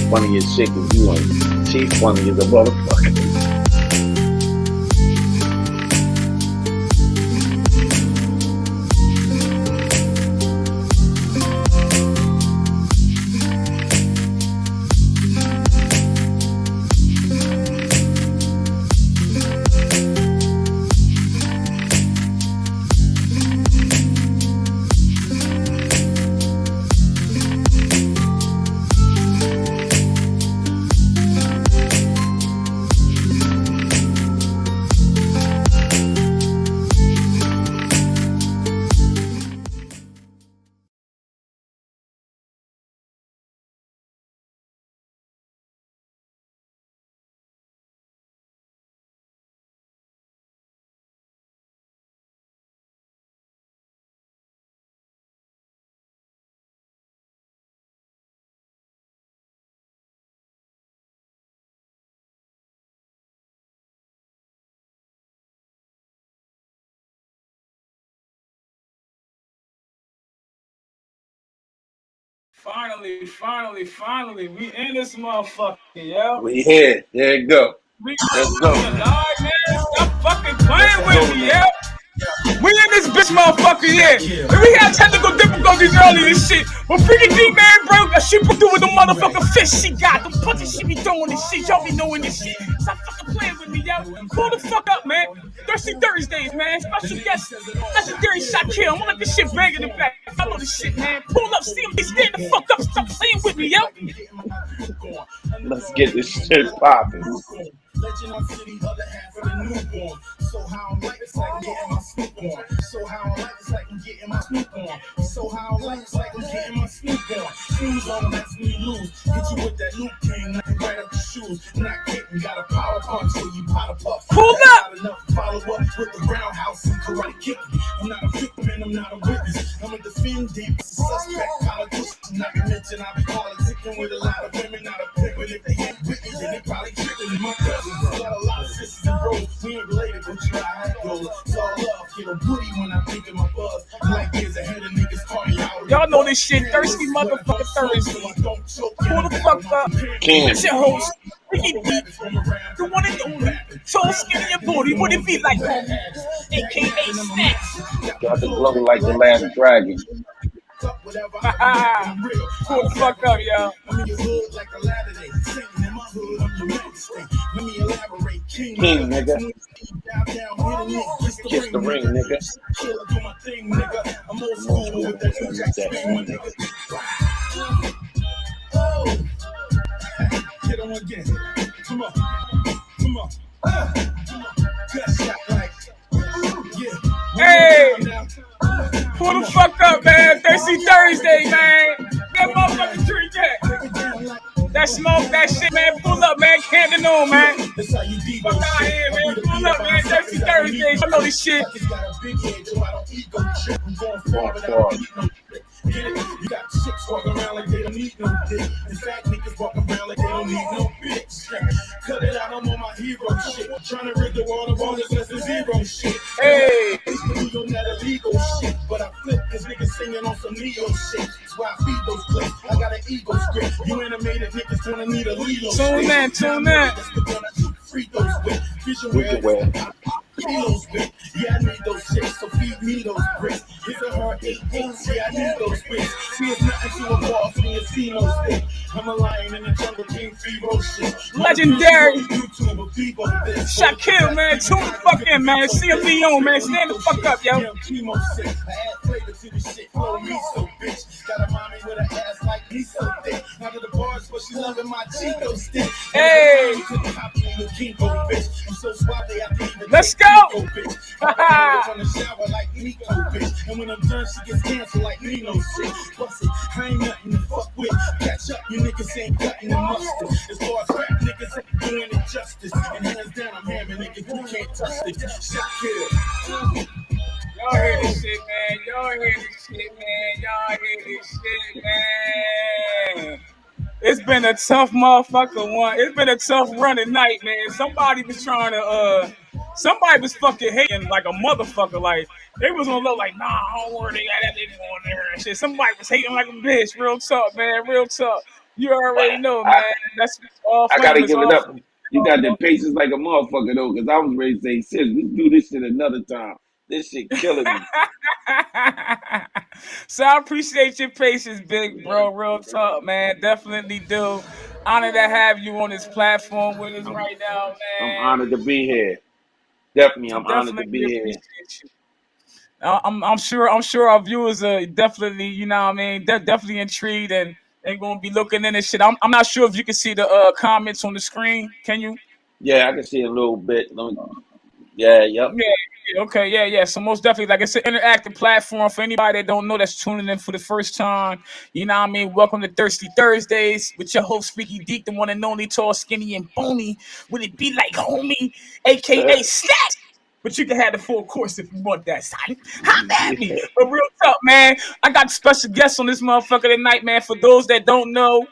funny as shit because you ain't. She's funny as a motherfucker. Finally, we in this motherfucker, yo. We here. There you go. Let's go. Man. Stop fucking playing with me, yo. We in this bitch motherfucker, yeah. And we had technical difficulties earlier this shit. But freaking D-Man, bro, she put through with the motherfucking fish she got. The punches she be doing this shit. Y'all be knowing this shit. Stop fucking playing with me, yo. Pull the fuck up, man. Thirsty Thursdays, man. Special guest, legendary Shakil. I'm gonna let this shit bang in the back. I know this shit, man. Pull up, see him. Stand the fuck up. Stop playing with me, yo. Let's get this shit popping. Legend on city, other half of the newborn. So how I'm like, it's like I'm getting my snoop on. So how I'm like, it's like I'm getting my snoop on. So how I'm like, it's like I'm getting my snoop on. Shoes on, that's me lose. Hit you with that Luke King, knocking right up the shoes. Not getting, got a power punch till you pot a puff. Pull up! Enough to follow up with the roundhouse and karate kicking. I'm not a victim and I'm not a witness. I'm a defendant, a suspect, politician. Not to mention I be politicking with a lot of women, not a pimp. But if they ain't with me, then they probably tripping. My cousin got a lot of sisters and bros. We ain't related, but you know how it goes. It's all love, get a woody when I think of my buzz. Like years ahead of niggas calling out. Y'all know this shit, thirsty motherfucker Thursday. Pull the fuck up. It's your host, Ricky D, the one and only. So skinny and booty, what it be like, aka SnAcKz. Got the glow like the last dragon. Pull the fuck up, y'all. King, nigga. Kiss the ring, nigga. Get on again. Come on. Hey! Pull the fuck up, man. Thirsty Thursday, man. That motherfucking drink that. That smoke, that shit, man. Pull up, man. Camden on, man. Fuck out here, man. Pull up, man. Thirsty Thursday. I know this shit. You got chicks walking around like they don't need no dick. In fact, niggas walking around like they don't need no bitch. Cut it out, I'm on my hero shit. Trying to rid the world of all this less than zero shit. Hey! Illegal, not illegal shit. But I flip cause niggas singing on some Neo shit. That's why I feed those clips. I got an ego script. You animated niggas gonna need a Lilo. Tune that. Free those with visual. Kilos with. Yeah, I need those shits, so feed me those bricks. Is it hard 8 inch? Yeah, I need those bricks. See, it's nothing to a boss when you see no stick. I'm a lion in the jungle, king ferocious. Legendary. YouTuber, people, Shakil, man. Tune the fuck in, man. CMV on, man. Stand the fuck up, yo. Chemo sick. I add flavor to the shit. Flow me so bitch. Got a mommy with an ass like me so thick. Not to the bars, but she loving my Chico stick. Hey. I'm so suave, I can't even. Let's go. On the shower like Nico, bitch. And when I'm done, she gets canceled like Nino shit. Plus it, I ain't nothing to fuck with. Catch up, you niggas ain't cutting the mustard. As far as rap niggas ain't doing it justice. And hands down, I'm hammering niggas who can't touch it. Shakil. Y'all hear this shit, man. Y'all hear this shit, man. It's been a tough motherfucker one. It's been a tough running night, man. Somebody was trying to somebody was fucking hating like a motherfucker. Like they was gonna look like, nah, I don't worry, they got that nigga on there and shit. Somebody was hating like a bitch. Real talk, man. Real talk. You already know, man. That's all I gotta flame is give it all up. flame. You got the patience like a motherfucker though, because I was ready to say, sis, we do this shit another time. This shit killing me. So I appreciate your patience, big bro. Real talk, man. Definitely do. Honor to have you on this platform with us I'm, right now, I'm man. honored to be here. Definitely, So I'm honored to definitely be here. appreciate you. I'm sure our viewers are definitely, you know what I mean, they're definitely intrigued and gonna be looking in this shit. I'm not sure if you can see the comments on the screen. Can you? Yeah, I can see a little bit. Yeah, yep. Yeah, yeah, okay, yeah. So most definitely, like it's an interactive platform for anybody that don't know that's tuning in for the first time. You know what I mean? Welcome to Thirsty Thursdays with your host Freaky Deek, the one and only tall, skinny, and bony. Would it be like homie, aka SnAcKz? But you can have the full course if you want that, son. Holla at me. But real talk, man. I got special guests on this motherfucker tonight, man. For those that don't know,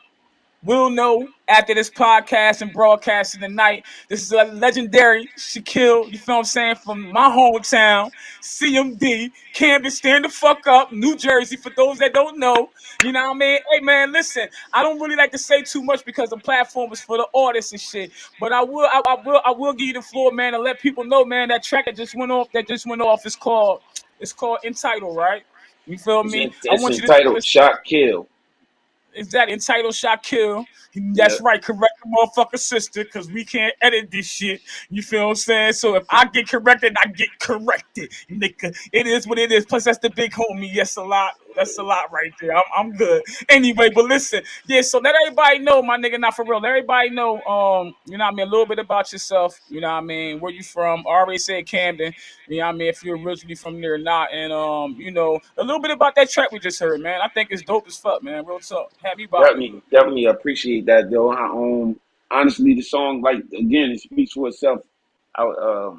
will know after this podcast and broadcasting tonight. This is a legendary Shakil, you feel what I'm saying, from my hometown, CMD, Camden, stand the fuck up, New Jersey, for those that don't know. You know what I mean? Hey man, listen, I don't really like to say too much because the platform is for the artists and shit. But I will give you the floor, man, and let people know, man, that track that just went off is called Entitled, right? You feel me? I It's want you to tell entitled us. Shot Kill. Is that entitled Shakil? Yeah. That's right. Correct the motherfucker sister, because we can't edit this shit. You feel what I'm saying? So if I get corrected, I get corrected. Nigga, it is what it is. Plus, that's the big homie. Yes, a lot. That's a lot right there. I'm good. Anyway, but listen, yeah. So let everybody know, my nigga, not for real. Let everybody know, you know what I mean, a little bit about yourself. You know what I mean, where you from? I already said Camden. You know what I mean, if you're originally from there or not, and a little bit about that track we just heard, man. I think it's dope as fuck, man. Real talk. Happy bopping. Definitely appreciate that though. Honestly, the song, like again, it speaks for itself. I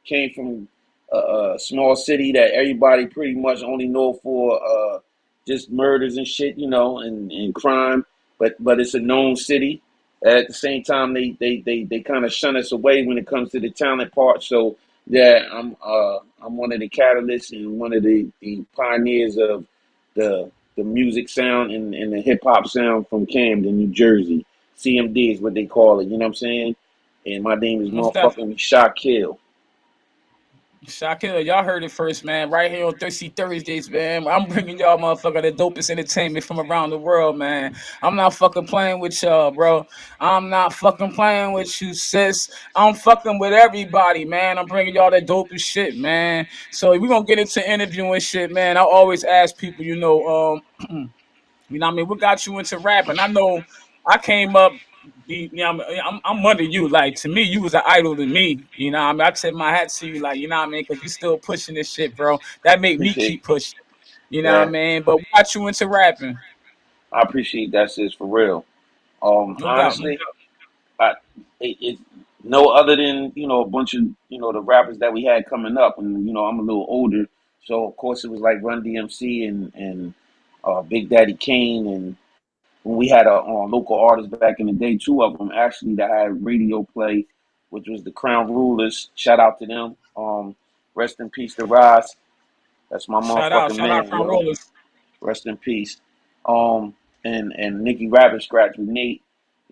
came from a small city that everybody pretty much only know for just murders and shit, and crime. But it's a known city. At the same time, they kind of shun us away when it comes to the talent part. So yeah, I'm one of the catalysts and one of the pioneers of the music sound and the hip hop sound from Camden, New Jersey. CMD is what they call it. You know what I'm saying? And my name is Most definitely. motherfucking Shakil. Shakil, y'all heard it first, man. Right here on Thirsty Thursdays, man. I'm bringing y'all motherfucker the dopest entertainment from around the world, man. I'm not fucking playing with y'all, bro. I'm not fucking playing with you, sis. I'm fucking with everybody, man. I'm bringing y'all the dopest shit, man. So we're gonna get into interviewing shit, man. I always ask people, you know what I mean? What got you into rapping? I know I came up, I'm under you. Like, to me, you was an idol to me. You know what I mean? I tip my hat to you, like, you know what I mean? Because you still pushing this shit, bro. That make me Appreciate keep pushing. You know what I that. mean? But what got you into rapping? I appreciate that, sis, for real. No doubt, no Honestly, I, it no other than a bunch of the rappers that we had coming up, and I'm a little older, so of course it was like Run DMC and Big Daddy Kane, and when we had a local artist back in the day, two of them actually that had radio play, which was the Crown Rulers. Shout out to them. Rest in peace to Ross. That's my motherfucking shout out, man, Crown yo. Rollers. Rest in peace. And Nicky Rabbit Scratch with Nate.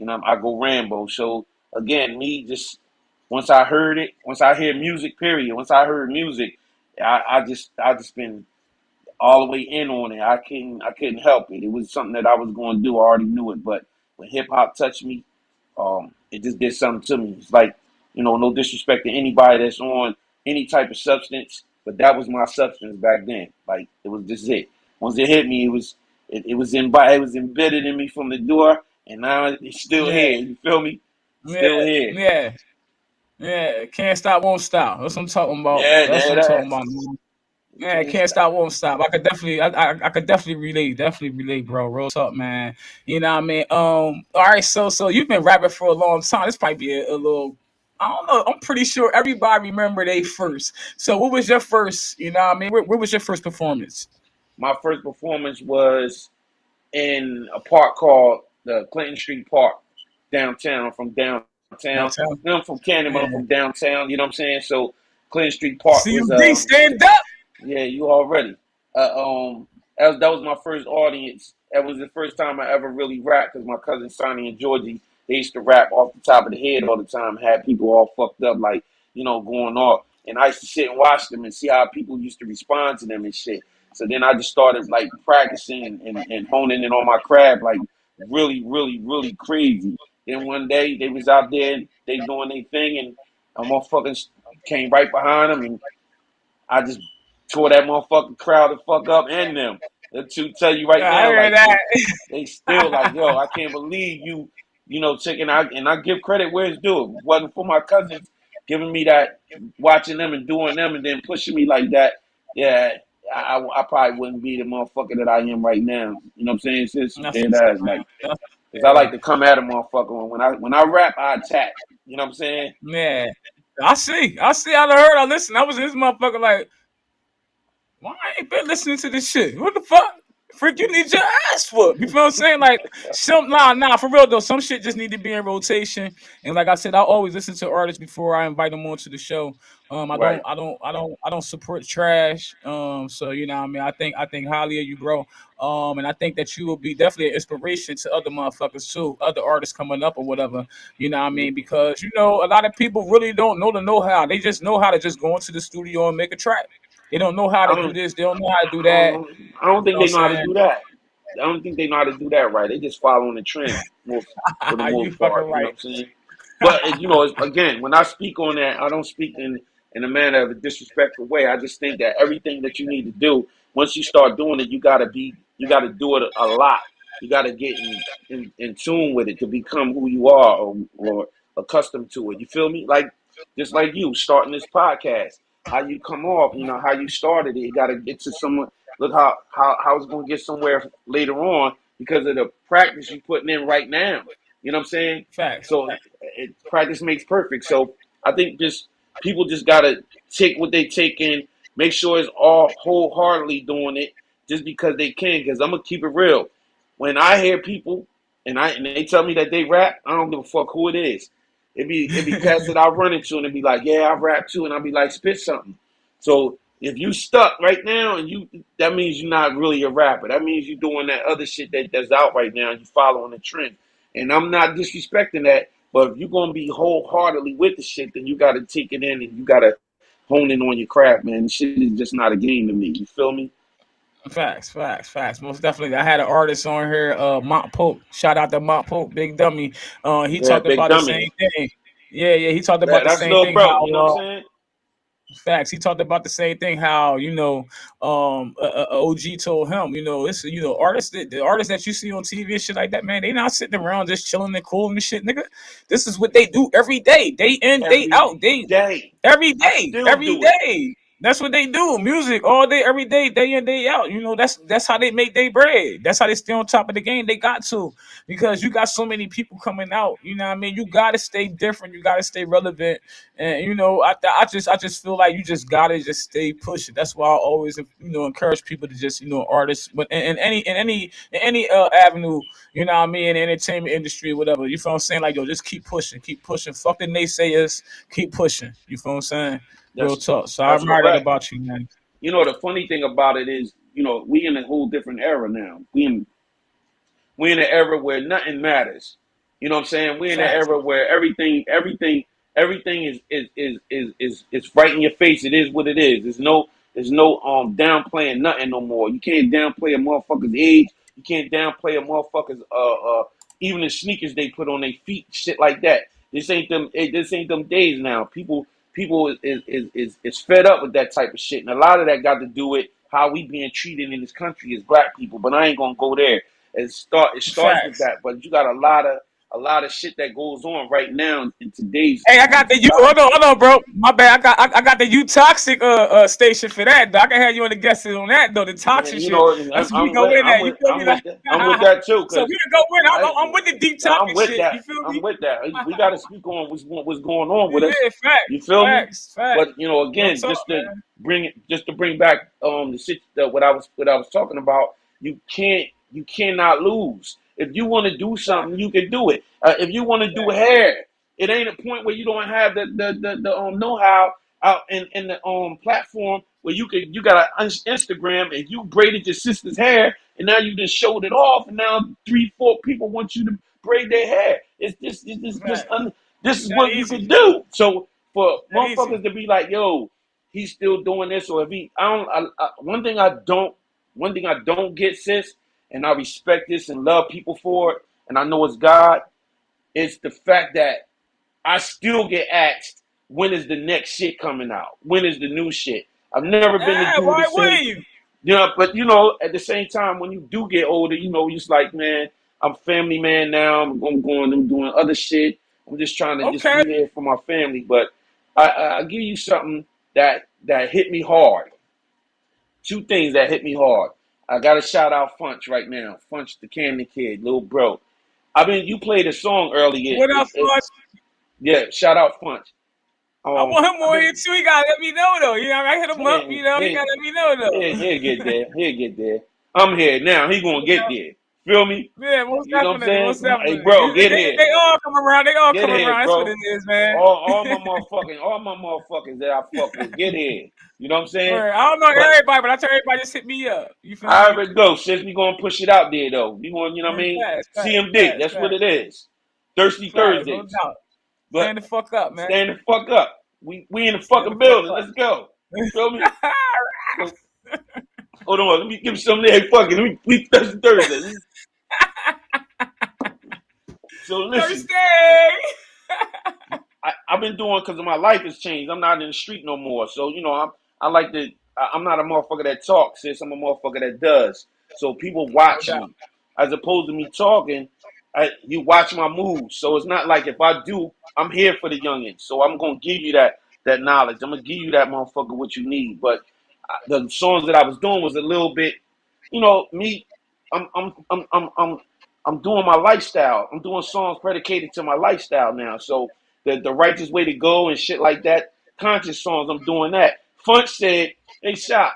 I go Rambo. So again, me just once I heard it, once I hear music, period. Once I heard music, I just been all the way in on it. I couldn't help it. It was something that I was going to do. I already knew it, but when hip hop touched me, it just did something to me. It's like, no disrespect to anybody that's on any type of substance, but that was my substance back then. Like it was just it. Once it hit me, it was embedded in me from the door, and now it's still Yeah, here. You feel me? yeah, Still here. yeah, yeah. Can't stop, won't stop. That's what I'm talking about. Yeah, That's what I'm that. talking about, man. You Yeah, can't can't stop. stop, won't stop. I could definitely relate, bro. Real talk, man. You know what I mean? All right, so you've been rapping for a long time. This might be a little, I don't know. I'm pretty sure everybody remember they first. So what was your first? You know what I mean? Where was your first performance? My first performance was in a park called the Clinton Street Park downtown. From downtown. Downtown. I'm from Canada, but I'm Yeah. from downtown. You know what I'm saying? So Clinton Street Park was CMD, stand up. yeah, you already. That was my first audience. That was the first time I ever really rapped because my cousin Sonny and Georgie they used to rap off the top of the head all the time, had people all fucked up, like, going off. And I used to sit and watch them and see how people used to respond to them and shit. So then I just started like practicing and honing in on my craft, like really, really, really crazy. Then one day they was out there, they doing their thing, and a motherfucker came right behind them, and I just tore that motherfucking crowd the fuck up and them. To tell you right I now, heard like that. they still like, yo, I can't believe you taking out, and I give credit where it's due. If it wasn't for my cousins giving me that, watching them and doing them, and then pushing me like that, yeah, I probably wouldn't be the motherfucker that I am right now. You know what I'm saying? It's just That's dead what's up, ass, man. like, That's, cause I like yeah. to come at a motherfucker when I rap, I attack. You know what I'm saying? Yeah. I see. I done heard. I listen. I was in this motherfucker like, why I ain't been listening to this shit? What the fuck? Freak, you need your ass whooped. You feel what I'm saying? Like for real though. Some shit just need to be in rotation. And like I said, I always listen to artists before I invite them onto the show. Right. I don't support trash. So you know what I mean. I think highly of you, bro. And I think that you will be definitely an inspiration to other motherfuckers too, other artists coming up or whatever. You know what I mean? Because a lot of people really don't know the know-how. They just know how to just go into the studio and make a track. They don't know how I to do don't, this. They don't know how to do I don't that. know. I don't You know think what I'm they know how to saying? do that. I don't think they know how to do that right. They just following the trend for the You most fucking part. You know right. what I'm saying? But again, when I speak on that, I don't speak in a manner of a disrespectful way. I just think that everything that you need to do, once you start doing it, you gotta do it a lot. You gotta get in tune with it to become who you are, or accustomed to it. You feel me? Like just like you starting this podcast, how you come off, how you started it. You gotta get to someone. Look how it's gonna get somewhere later on because of the practice you putting in right now. You know what I'm saying? Facts. So practice makes perfect. So I think just people just gotta take what they take in, make sure it's all wholeheartedly doing it just because they can. Because I'm gonna keep it real. When I hear people and they tell me that they rap, I don't give a fuck who it is. It be cats that I run into and it be like, yeah, I rap too, and I'll be like, spit something. So if you stuck right now and that means you're not really a rapper. That means you're doing that other shit that's out right now and you following the trend. And I'm not disrespecting that, but if you're gonna be wholeheartedly with the shit, then you gotta take it in and you gotta hone in on your craft, man. The shit is just not a game to me. You feel me? Facts. Most definitely. I had an artist on here, Mont Pope. Shout out to Mont Pope, Big Dummy. He Yeah, talked big about the dummy. same thing. Yeah. He talked Yeah, about the that's same little thing. bro. How You know what I'm saying? facts. He talked about the same thing. How OG told him, it's artists the artists that you see on TV and shit like that, man. They not sitting around just chilling and cool and shit, nigga. This is what they do every day, day in, day Every out. They day. every I day, still every do it. day. That's what they do. Music all day, every day, day in, day out. That's how they make their bread. That's how they stay on top of the game. They got to, because you got so many people coming out. You know what I mean? You gotta stay different. You gotta stay relevant. And I just feel like you just gotta just stay pushing. That's why I always encourage people to just artists, but in any avenue. You know what I mean? In the entertainment industry, whatever. You feel what I'm saying? Like, yo, just keep pushing, keep pushing. Fuck the naysayers. Keep pushing. You feel what I'm saying? Real That's talk. So I that's admire that correct. about you, man. The funny thing about it is, we in a whole different era now. We're in an era where nothing matters. You know what I'm saying? We're in an Facts. era where everything is right in your face. It is what it is. There's no downplaying nothing no more. You can't downplay a motherfucker's age. You can't downplay a motherfucker's even the sneakers they put on their feet, shit like that. This ain't them days now. People is fed up with that type of shit, and a lot of that got to do with how we being treated in this country as black people. But I ain't gonna go there. It starts with Facts. that, but you got a lot of shit that goes on right now in today's Hey, I got the you. society. Hold on, bro. My bad. I got the you toxic station for that. Though. I can have you on the guest on that though. The Man, toxic shit. I'm, That's we I'm go with in I'm that. You with feel me? I'm Like, with that. I'm with that too, so cause we can go in. I I'm with the deep I'm topic with shit. You that. feel I'm me? with that. We got to speak on what's going on with us. Yeah, You facts, feel me? facts, facts. But Real again, talk, man. just to bring back the shit that what I was talking about. You cannot lose. If you want to do something, you can do it. If you want to do hair, it ain't a point where you don't have the know how out in the platform where you got an Instagram and you braided your sister's hair and now you just showed it off and now 3-4 people want you to braid their hair. This is That what you easy. can do. So for That easy. motherfuckers to be like, yo, he's still doing this, or if he, one thing I don't get, sis, and I respect this and love people for it, and I know it's God, is the fact that I still get asked, when is the next shit coming out? When is the new shit? I've never been the Yeah, dude to why say, wouldn't you? but at the same time, when you do get older, you're just like, man, I'm a family man now. I'm doing other shit. I'm just trying to just Okay. be there for my family. But I give you something that hit me hard. Two things that hit me hard. I got to shout out Funch right now. Funch, the Camden kid, little bro. You played a song earlier. What up, Fudge? Yeah, shout out Funch. I want him I've more been, here too. He gotta let me know though. You know, I hit him up. You know, he gotta let me know though. he'll get there. He'll get there. I'm here now. He gonna get there. Feel me? Yeah, most You know what I'm definitely, saying? most Hey, definitely. bro, get here. They all come around. They all Get come here, around. That's what bro. it is, man. All my motherfuckers that I fuck with, get here. You know what I'm saying? Right. I don't know But everybody, but I tell everybody just hit me up. You feel I me? already go, sis. We gonna push it out there though. We gonna, you know what I Yeah, mean? facts, CMD. That's what it is. Thirsty no Thursdays. doubt. But Stand the fuck up, man. stand the fuck up. We in the Stand the fucking fuck building. up. Let's go. You feel me? So, hold on. Let me give you some of that. Hey, fuck it. We Thirsty Thursdays. So listen. Thursday. I've been doing because my life has changed. I'm not in the street no more. So, I like to, I'm not a motherfucker that talks, sis. I'm a motherfucker that does. So people No watch doubt. me. As opposed to me talking, you watch my moves. So it's not like if I do, I'm here for the youngins. So I'm going to give you that knowledge. I'm going to give you that motherfucker what you need. But the songs that I was doing was a little bit, me, I'm, I'm, I'm, I'm, I'm, I'm doing my lifestyle. I'm doing songs predicated to my lifestyle now. So the righteous way to go and shit like that, conscious songs, I'm doing that. Funch said, hey, Shop,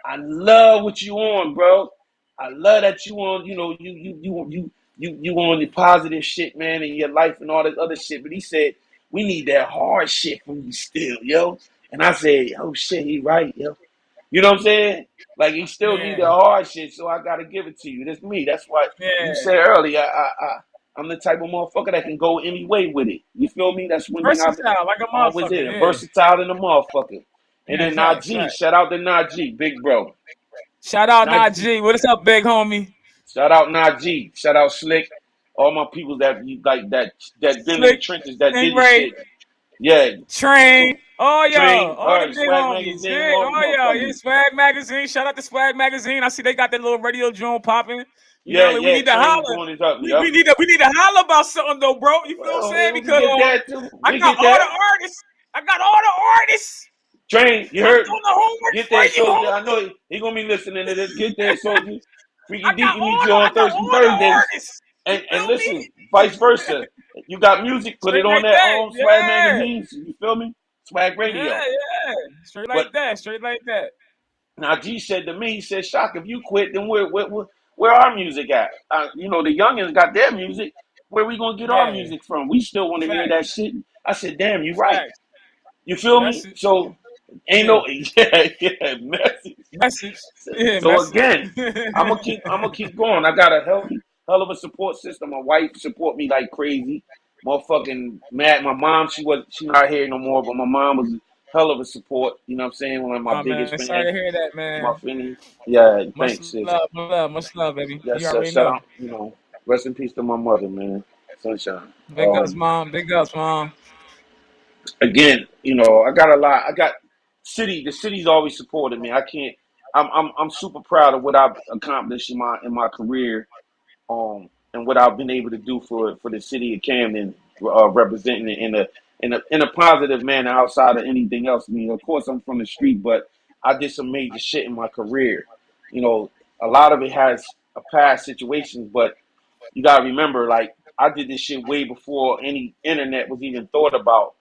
I love what you on, bro. I love that you on, you on the positive shit, man, in your life and all this other shit. But he said, we need that hard shit from you still, yo. And I said, oh shit, he right, yo. You know what I'm saying? Like he still need Yeah. the hard shit, so I gotta give it to you. That's me. That's what you Yeah. said earlier. I'm the type of motherfucker that can go any way with it. You feel me? That's one thing I've Versatile, like a always motherfucker. did. A Yeah. versatile than a motherfucker. And Yeah, then facts. Najee, shout out to Najee, big bro. Shout out Najee, Najee. What is up, big homie? shout out Najee, shout out Slick, all my people that you like that been in the Slick, trenches that did the Stingray, shit. Yeah, Train, all y'all, Train, all all the right, big Swag homies. Magazine, Yeah, all the all y'all. Yeah, motherfuckers. Swag Magazine. Shout out to Swag Magazine. I see they got that little radio drone popping. You know, Yeah, what I mean? We yeah, need to Train holler. doing his up, We yup. need to holler about something though, bro. You feel what I'm Well, saying? we can Because get that too. I We got get all the that. artists. I got all the artists. Train, you I'm heard? doing the homework Get for that you, soldier. I homie. know he gonna be listening to this. Get that soldier. Freaky Deaky meet you I on got Thursday all the Thursdays. artists. You And feel me? listen, vice versa. You got music, put it Straight on like that that. Swag Yeah. magazines. You feel me? Swag Yeah, radio. yeah. Straight But like that. Straight like that. now G said to me, he said, Shock, if you quit, then where our music at? The youngins got their music. Where we gonna get our Yeah. music from? We still want to hear that Facts. shit. I said, damn, you right. Facts. You feel me? Message. So ain't Yeah. no message. Message. Yeah, So message. again, I'm gonna keep going. I got a hell of a support system. My wife support me like crazy. Motherfucking mad. My mom, she not here no more, but my mom was hell of a support. You know what I'm saying? One of my Oh biggest man, sorry fans. to hear that, My man. friend. Yeah, Much thanks, sis. love, much love, much love, baby. Yes, You sir. already Shout know. out, rest in peace to my mother, man. Sunshine. Big ups, mom. Big ups, mom. Again, I got a lot. I got the city's always supported me. I can't. I'm super proud of what I've accomplished in my career, and what I've been able to do for the city of Camden, representing it in a positive manner outside of anything else. I mean, of course, I'm from the street, but I did some major shit in my career. A lot of it has a past situations, but you gotta remember, like I did this shit way before any internet was even thought about.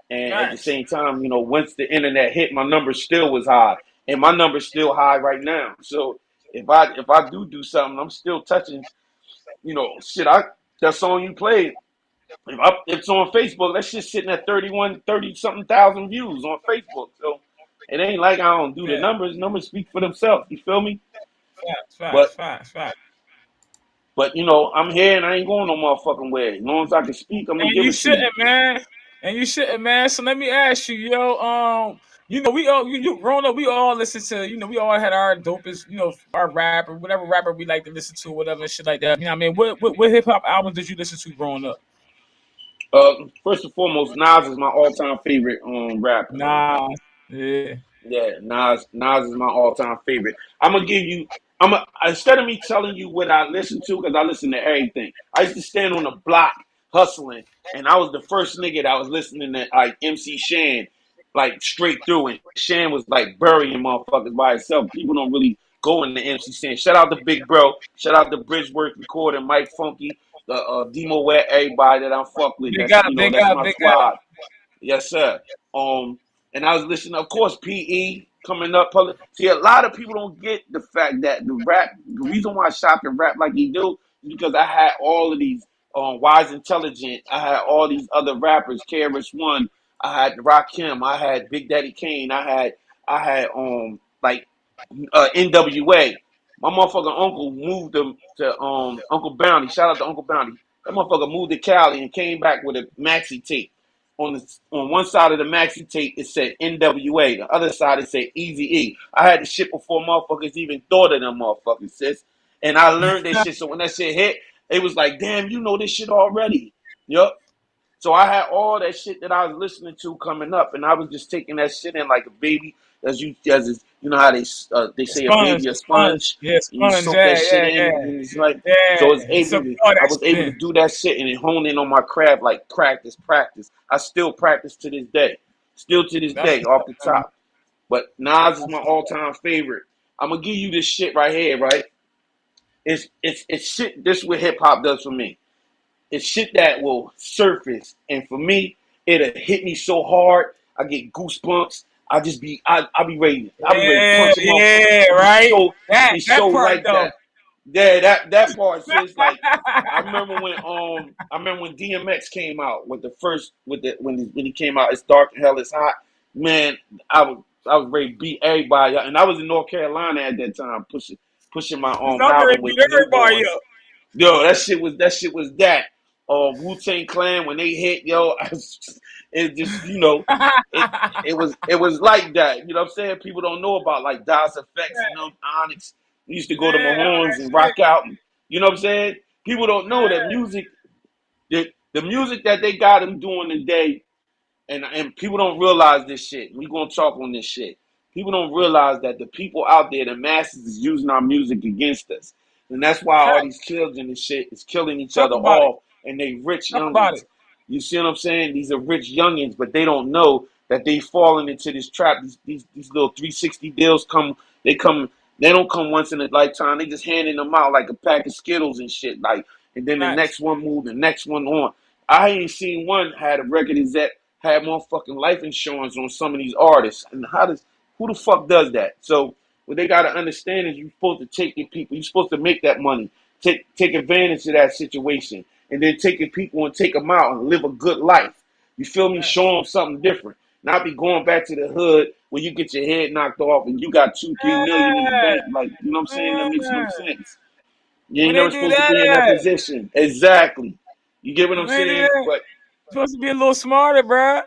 And at the Facts. same time, once the internet hit, my number still was high, and my number's still high right now. So if I do something, I'm still touching. Shit. That song you played, if it's on Facebook, that shit's sitting at 30 something thousand views on Facebook. So it ain't like I don't do the Yeah. numbers. Numbers speak for themselves. You feel me? Facts. Facts. But Facts. Facts. But you know, I'm here and I ain't going no motherfucking way. As long as I can speak, I'm gonna And give you it to you. shouldn't, man. And you shouldn't, man. So let me ask you, yo, we all you growing up, we all listen to, we all had our dopest, our rapper, whatever rapper we like to listen to, whatever and shit like that. You know what I mean? What hip hop albums did you listen to growing up? First and foremost, Nas is my all-time favorite rapper, man. Nah. Yeah. Yeah, Nas is my all-time favorite. I'm gonna give you. Instead of me telling you what I listen to, because I listen to everything. I used to stand on the block hustling, and I was the first nigga that was listening to like MC Shan, like straight through. And Shan was like burying motherfuckers by itself. People don't really go into MC Shan. Shout out to Big Bro. Shout out to Bridgeworth Recording, Mike Funky, the Demo Wet, everybody that I'm fuck with. Big That's up, big that's up, my big up. squad. Yes, sir. And I was listening, of course, PE coming up. See, a lot of people don't get the fact that the reason why Shaq can rap like he do is because I had all of these Wise Intelligent, I had all these other rappers, KRS One, I had Rakim, I had Big Daddy Kane, I had like NWA. My motherfucking uncle moved them to Uncle Bounty. Shout out to Uncle Bounty. That motherfucker moved to Cali and came back with a maxi tape. On one side of the maxi tape it said NWA. The other side it said Easy E. I had the shit before motherfuckers even thought of them motherfuckers, sis. And I learned that shit. So when that shit hit, it was like, damn, you know this shit already. Yup. So I had all that shit that I was listening to coming up, and I was just taking that shit in like a baby, you know how they say a Sponge, baby a sponge. sponge, Yeah, and you sponge. soak Yeah, that shit yeah, in, yeah. and it's like so it's Yeah. able So to. all I that was shit able to in. do that shit and then hone in on my craft, like practice. I still practice to this day, still to this That's day, what's off up, the man. top. But Nas is That's my what's all up. time favorite. I'm gonna give you this shit right here, right? It's shit. This is what hip hop does for me. It's shit that will surface, and for me, it'll hit me so hard, I get goosebumps. I be ready. I be ready to Yeah, punch a motherfucker. yeah, right. It That be that so part like though. that. Yeah, that part says like I remember when DMX came out with the first when he came out. It's dark and hell is hot. Man, I was ready to beat everybody, and I was in North Carolina at that time pushing my Sucker album with beat everybody newborns. up. Yo, that shit was that. Wu-Tang Clan when they hit, yo, it just it it was like that. You know what I'm saying? People don't know about like DOS Effects and them Onyx. We used to go to Yeah, all Mahorns that and shit. rock out. You know what I'm saying? People don't know that Yeah, music, the music that they got them doing today, and people don't realize this shit. We gonna talk on this shit. People don't realize that the people out there, the masses, is using our music against us, and that's why all fact. these children and shit is killing each Talk other about it. off, and they rich Talk about youngins. it. You see what I'm saying? These are rich youngins, but they don't know that they falling into this trap. These little 360 deals come. They come. They don't come once in a lifetime. They just handing them out like a pack of Skittles and shit. Like, and then the Facts. next one move, the next one on. I ain't seen one had a record exec had motherfucking life insurance on some of these artists. And who the fuck does that? So what they gotta understand is you're supposed to take your people, you're supposed to make that money, take advantage of that situation, and then take your people and take them out and live a good life. You feel me? Facts. Show them something different. Not be going back to the hood where you get your head knocked off and you got 2-3 million in the Yeah, bank. Like, you know what I'm saying? That makes no yeah. sense. You When ain't they never do supposed to that be in that at? position. Exactly. You get what I'm When they do saying? that? But Supposed to be a little smarter, bruh.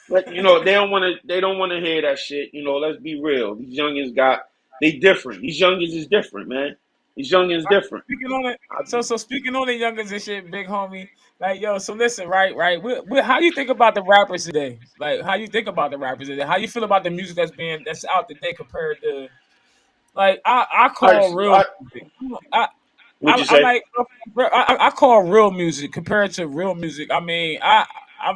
But they don't want to hear that shit. Let's be real. These youngins they different. These youngins is different, man. These youngins different. Speaking on it, I, so speaking on the youngers and shit, big homie. Like, yo, so listen, right. How you think about the rappers today? Like, how you think about the rappers today? How you feel about the music that's out today compared to like I call real I, music. I what'd you I say? like I call real music compared to real music. I mean,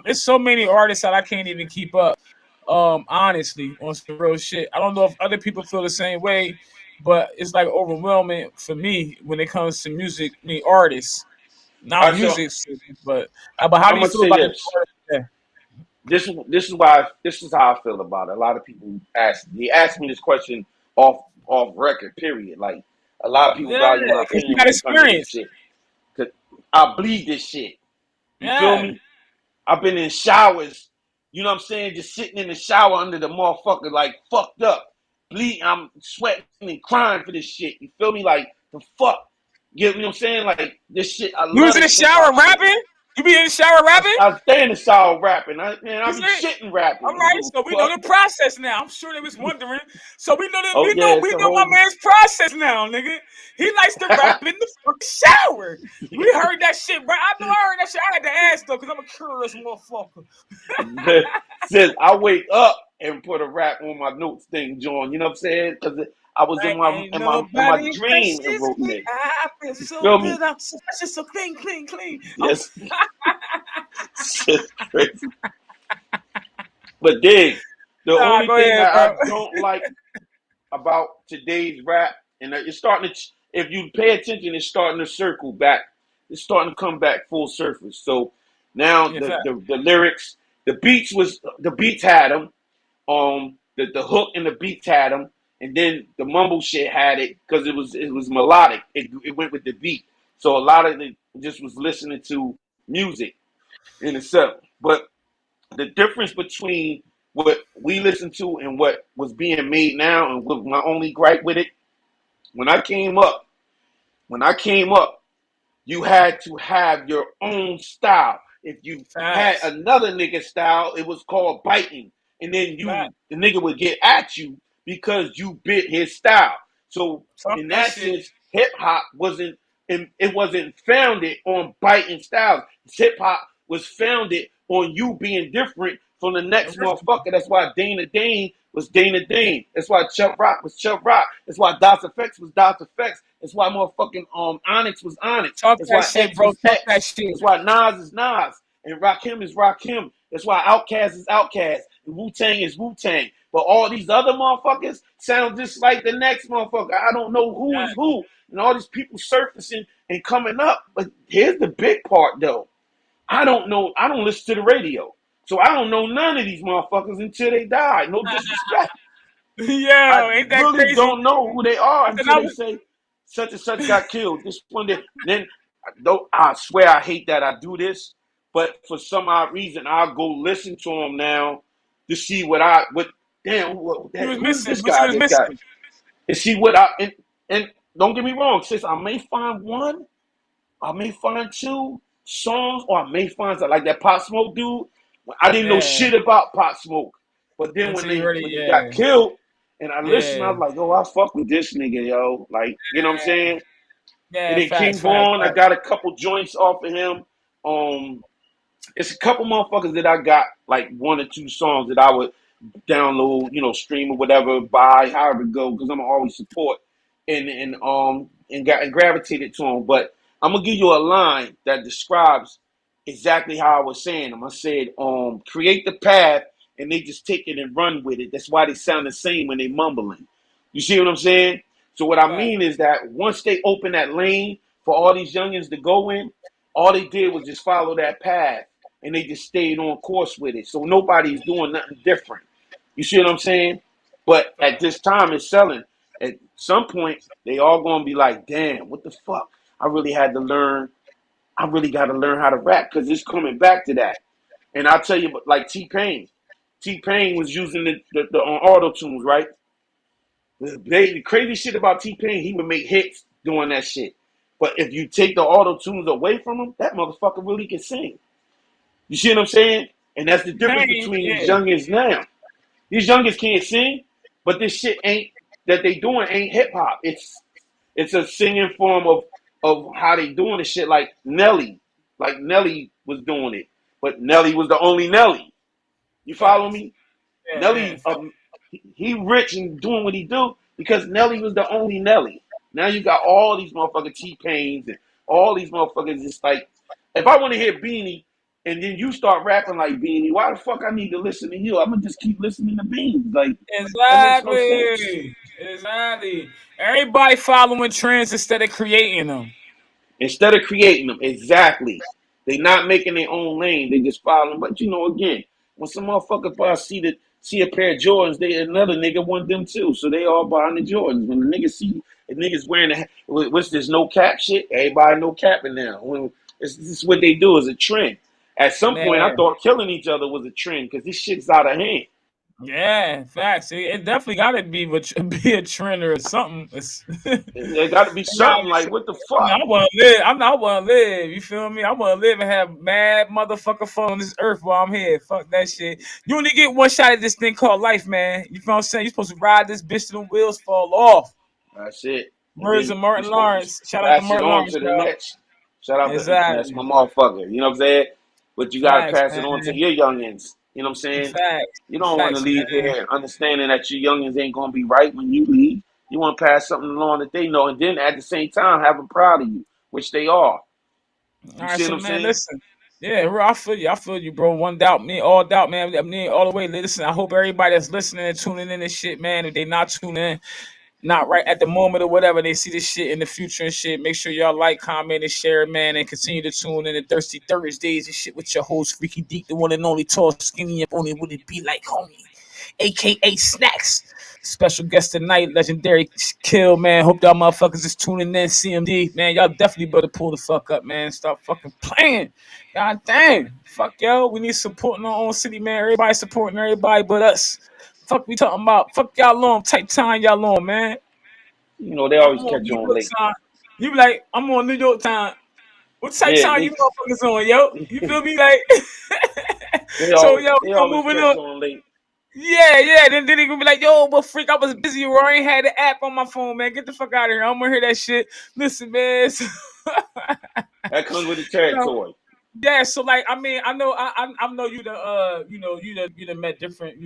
it's so many artists that I can't even keep up. Honestly, on some real shit. I don't know if other people feel the same way, but it's like overwhelming for me when it comes to music. I mean, artists, not So music, but how do I'm you gonna feel say about the this. artists today? This is how I feel about it. A lot of people ask me this question off record. Period. Like a lot of people Yeah, value my because you opinion got when it comes to this experience. shit. 'Cause I bleed this shit. You feel Yeah, me? I've been in showers, you know what I'm saying? Just sitting in the shower under the motherfucker, like fucked up. Bleeding, I'm sweating and crying for this shit. You feel me? Like the fuck? You know what I'm saying? Like this shit, I You was love in the this hip shower hop shit. rapping? You be in the shower rapping? I stay in the shower rapping. I Is be it? shitting rapping. All I don't right, give so a we know fuck. the process now. I'm sure they was wondering. So we know that Oh yeah, we it's a know my whole man's process now, nigga. He likes to rap in the fucking shower. We heard that shit, bro. I know I heard that shit. I had to ask though, because I'm a curious motherfucker. says I wake up and put a rap on my notes thing, John. You know what I'm saying? Because I was Like, ain't in my nobody dream and precious wrote me. it. I feel You so feel me? good. I'm so, just so clean, clean, clean. Yes. Shit's crazy. But dig, the Nah, only go thing ahead, that bro. I don't like about today's rap, and it's starting to, if you pay attention, it's starting to circle back. It's starting to come back full surface. So now Yeah, fact. the lyrics, the beats had them. The hook and the beats had them, and then the mumble shit had it because it was melodic. It went with the beat. So a lot of it just was listening to music in itself. But the difference between what we listen to and what was being made now, and what my only gripe with it, when I came up, when I came up, you had to have your own style. If you had Facts. another nigga style, it was called biting. And then Facts. the nigga would get at you because you bit his style. So Fuck in that that shit. sense, hip hop wasn't it wasn't founded on biting styles. Hip hop was founded on you being different from the next motherfucker. That's why Dana Dane was Dana Dane. That's why Chubb Rock was Chubb Rock. That's why Das Effects was Das Effects. That's why motherfucking Onyx was Onyx. Talk That's that why shit, X bro. was Talk that X. shit. That's why Nas is Nas. And Rakim is Rakim. That's why Outkast is Outkast. And Wu Tang is Wu Tang. But all these other motherfuckers sound just like the next motherfucker. I don't know who is who. And all these people surfacing and coming up. But here's the big part though. I don't know. I don't listen to the radio. So I don't know none of these motherfuckers until they die. No disrespect. Yo, I ain't that really crazy? don't know who they are I said until I they was, say such and such got killed. This one day, then though I swear I hate that I do this, but for some odd reason I'll go listen to them now to see what damn you was who's missing. this What you guy? was This guy missing? and see what I and don't get me wrong, sis. I may find one, I may find two songs, or I may find something like that Pop Smoke dude. I didn't know Yeah. shit about Pop Smoke, but then Until you heard it, when he got yeah. killed, and I listened, I Yeah. was like, oh, I fuck with this nigga, yo. Like, you know what I'm saying? And Yeah, then facts, King facts, Vaughn, I facts. got a couple joints off of him. Um, it's a couple motherfuckers that I got like one or two songs that I would download, stream or whatever, buy, however it go, because I'm gonna always support and gravitated to them. But I'm gonna give you a line that describes exactly how I was saying them. I said, create the path, and they just take it and run with it. That's why they sound the same when they mumbling. You see what I'm saying? So what I Facts. mean is that once they open that lane for all these youngins to go in, all they did was just follow that path, and they just stayed on course with it. So nobody's doing nothing different. You see what I'm saying? But at Facts. this time, it's selling. At some point, they all gonna be like, "Damn, what the fuck? I really had to learn. I really got to learn how to rap because it's coming back to that." And I'll tell you, like T-Pain. T-Pain was using the auto tunes, right? The crazy shit about T-Pain, he would make hits doing that shit. But if you take the auto tunes away from him, that motherfucker really can sing. You see what I'm saying? And that's the difference Pain, between these yeah. youngins now. These youngins can't sing, but this shit ain't that they doing ain't hip hop. It's a singing form of how they doing the shit like Nelly. Like Nelly was doing it. But Nelly was the only Nelly. You follow Facts. me? Yeah, yeah. Nelly, he rich and doing what he do because Nelly was the only Nelly. Now you got all these motherfucking T-Pains and all these motherfuckers. It's like, if I want to hear Beanie and then you start rapping like Beanie, why the fuck I need to listen to you? I'm gonna just keep listening to Beanie. Like, that makes no sense. Exactly. Exactly. Everybody following trends instead of creating them. Instead of creating them, exactly. They not making their own lane. They just following. But again, when some motherfucker see a pair of Jordans, they another nigga want them too. So they all buying the Jordans. When the niggas see the niggas wearing what's this no cap shit? Everybody no capping now. This is what they do is a trend. At some point, I Man, thought killing each other was a trend because this shit's out of hand. Yeah, facts. It definitely got to be be a trend or something. There got to be something like what the fuck. I want to live. I want to live. You feel me? I want to live and have mad motherfucker fun on this earth while I'm here. Fuck that shit. You only get one shot at this thing called life, man. You feel what I'm saying? You're supposed to ride this bitch till the wheels fall off. That's it. And Words then of you're Martin supposed to Lawrence. Shout out to pass it Martin on Lawrence, to the y'all. next. Shout out to that's Exactly. my motherfucker. You know what I'm saying? But you gotta Facts, pass it on to man. your youngins. You know what I'm saying? Facts. You don't want to Facts, leave man. here understanding that your youngins ain't gonna be right when you leave. You want to pass something along that they know, and then at the same time have them proud of you, which they are. All You right, see what so I'm man, saying? listen. Yeah, bro, I feel you. I feel you, bro. One doubt, me, all doubt, man. I mean, all the way. Listen, I hope everybody that's listening and tuning in and shit, man. If they not tuning in, not right at the moment or whatever, they see this shit in the future and shit. Make sure y'all like, comment, and share, man, and continue to tune in to Thirsty Thursdays and shit with your host, Freaky Deep, the one and only tall, skinny, and only would it be like homie, aka SnAcKz. Special guest tonight, legendary Kill, man. Hope y'all motherfuckers is tuning in. CMD, man. Y'all definitely better pull the fuck up, man. Stop fucking playing. God damn. Fuck yo. We need support in our own city, man. Everybody supporting everybody but us. Fuck we talking about. Fuck y'all on. Tight time y'all on, man. You know they I'm always on catch New on York late. time. You be like, I'm on New York time. What type Yeah, time you motherfuckers on, yo? You feel me? Like, so yo, they I'm always moving catch on. on late. Yeah, yeah. Then they gonna be like, yo, but freak, I was busy or I ain't had the app on my phone, man. Get the fuck out of here. I'm gonna hear that shit. Listen, man. That comes with the You know, territory. yeah, so like I mean, I know you the you done met different,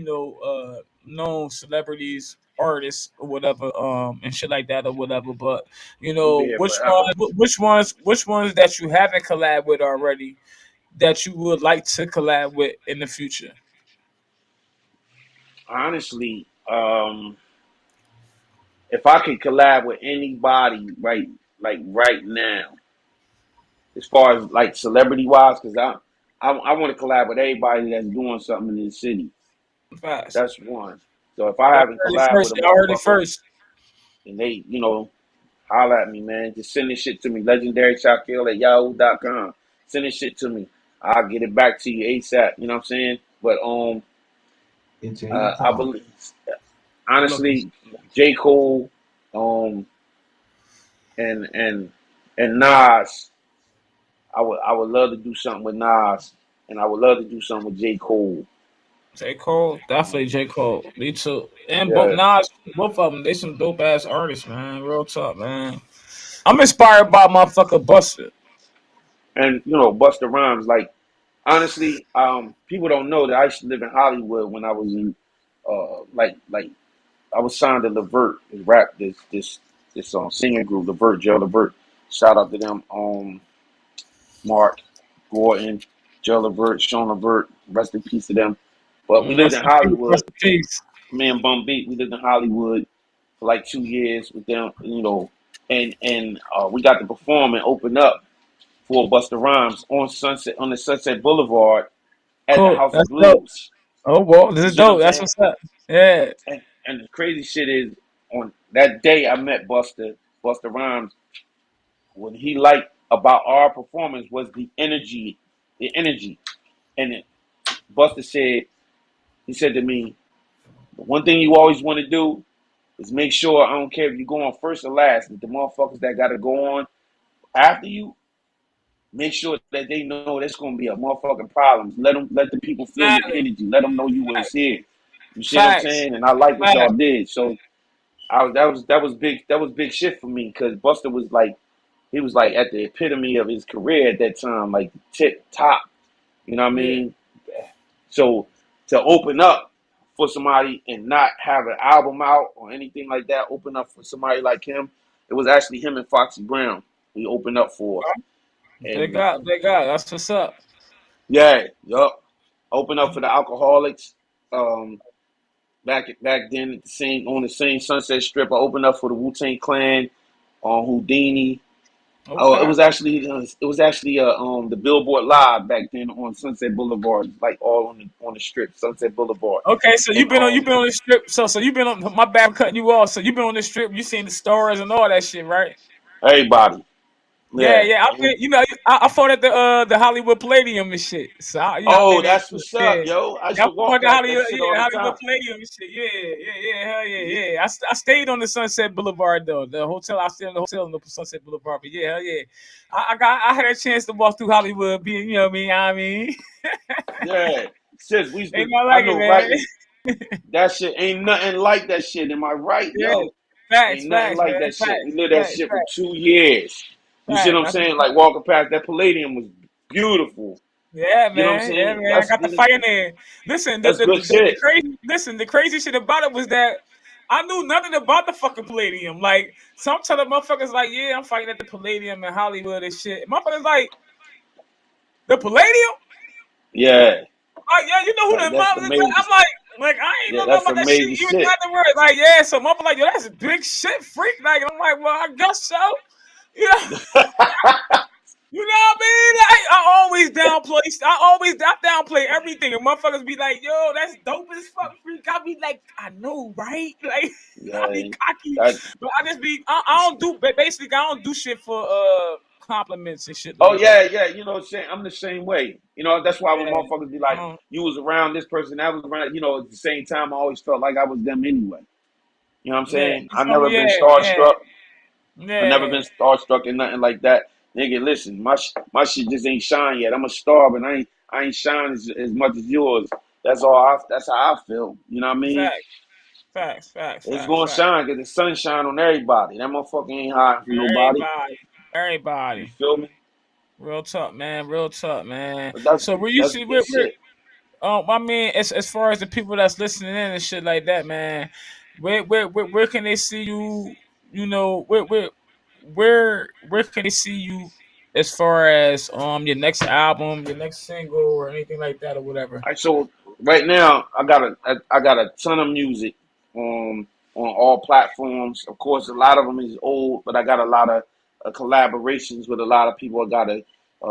known celebrities, artists or whatever, and shit like that or whatever. But We'll be here forever. which ones that you haven't collabed with already that you would like to collab with in the future? Honestly, if I could collab with anybody right now, as far as like celebrity wise, because I want to collab with everybody that's doing something in the city. Fast. That's one. So if I Y'all haven't heard it collabed with first. a Y'all heard it motherfucker first. and they, holler at me, man. Just send this shit to me. Legendary Shakil at yahoo.com. Send this shit to me. I'll get it back to you ASAP. You know what I'm saying? But I believe Look, honestly, J. Cole, um, and Nas. I would love to do something with Nas, and I would love to do something with J. Cole. J. Cole, definitely Um, J. Cole. Me too. And both yeah, Nas, both of them, they some dope ass artists, man. Real talk, man. I'm inspired by motherfucker Buster. and Busta Rhymes. Like honestly, people don't know that I used to live in Hollywood when I was in, like I was signed to Levert, this rap, this singing group, Levert, Joe Levert. Shout out to them, Mark Gordon, Joe Levert, Sean Levert. Rest in peace to them. But we lived Rest in in peace. Rest Hollywood. in peace. Me and Bum Beat, we lived in Hollywood for like 2 years with them, and we got to perform and open up for Busta Rhymes on the Sunset Boulevard at the Cool. House of That's dope. Blues. Oh, well, this You is see what I'm dope. That's saying? what's up. Yeah. And the crazy shit is, on that day I met Busta Rhymes. What he liked about our performance was the energy. And Busta said, he said to me, the one thing you always want to do is make sure, I don't care if you're going first or last, that the motherfuckers that got to go on after you, make sure that they know that's going to be a motherfucking problem. Let the people feel your Exactly. energy. Let them know you was here. You see what I'm Facts. saying? And I like what y'all Facts. did. So that was big. That was big shit for me because Buster was like, he was like at the epitome of his career at that time, like tip top. You know what I Yeah. mean? So to open up for somebody and not have an album out or anything like that, open up for somebody like him. It was actually him and Foxy Brown. We opened up for, and They got. That's what's up. yeah, yup, open up for the Alcoholics. Um, back then at the same on the same Sunset Strip, I opened up for the Wu-Tang Clan on Houdini. Oh, it Okay. was actually the Billboard Live back then on Sunset Boulevard, like all on the strip, Sunset Boulevard, Okay, so and you've been on the strip. So you've been on my bad for cutting you off. So you've been on the strip. You seen the stars and all that shit, right? everybody, Yeah, Yeah. yeah. I fought at the Hollywood Palladium and shit. So I Oh, been there. that's what's Yeah. up, yo. I used Yeah, I to fought walk at the past that Hollywood, shit yeah, all the the Hollywood time. Palladium and shit. Yeah, hell Yeah, yeah. I stayed on the Sunset Boulevard though. The hotel, I stayed in the hotel on the Sunset Boulevard. But yeah, hell yeah. I had a chance to walk through Hollywood, being, you know what I mean? yeah. Sis, we used Ain't to. nothing I like it, know, man. right? That shit ain't nothing like that shit. Am I right, Yeah. yo? Facts, Ain't nothing facts, man. like that shit. We Facts, lived that facts, shit for facts, 2 years. You see facts. what I'm That's saying? what's Like up. walking past that Palladium was beautiful. Yeah, You know what I'm man. Yeah, saying? man. I got the fire in there. Listen, That's good the shit. crazy the crazy shit about it was that I knew nothing about the fucking Palladium. Like some tell the motherfuckers like, yeah, I'm fighting at the Palladium in Hollywood and shit. Motherfuckers like the Palladium? Yeah, Like, yeah, you know who like the that's the mother major. I'm like, I ain't Yeah, know nothing that's about the that shit. major You ain't shit. got the word. Like, yeah, so motherfucker like, yo, that's big shit, freak. Like, I'm like, well, I guess so. Yeah. You know what I mean? Like I always downplay everything. And motherfuckers be like, yo, that's dope as fuck, freak. I be like, I know, right? Like I be Yeah, cocky. that. But I just be I don't do basically I don't do shit for compliments and shit Oh like that. yeah, yeah. You know what I'm saying? I'm the same way. You know that's why when Yeah. motherfuckers be like, Um, "You was around this person, that was around," you know, at the same time, I always felt like I was them anyway. You know what I'm yeah. saying? You I feel never me? been Yeah, yeah. starstruck. I never Yeah. been starstruck and nothing like that. Nigga, listen, my shit just ain't shine yet. I'm a star, but I ain't shine as much as yours. That's all. That's how I feel. You know what I mean? Facts. Facts. Facts. It's Facts. gonna Facts. shine because the sun shine on everybody. That motherfucker ain't hiding from nobody. Everybody. You Everybody. feel me? Real talk, man. Real talk, man. But that's So where you that's see good where shit. I mean, as far as the people that's listening in and shit like that, man, where can they see you? You know, where can they see you as far as your next album, your next single, or anything like that, or whatever? All right, so right now I got a ton of music on all platforms. Of course, a lot of them is old, but I got a lot of collaborations with a lot of people. I got a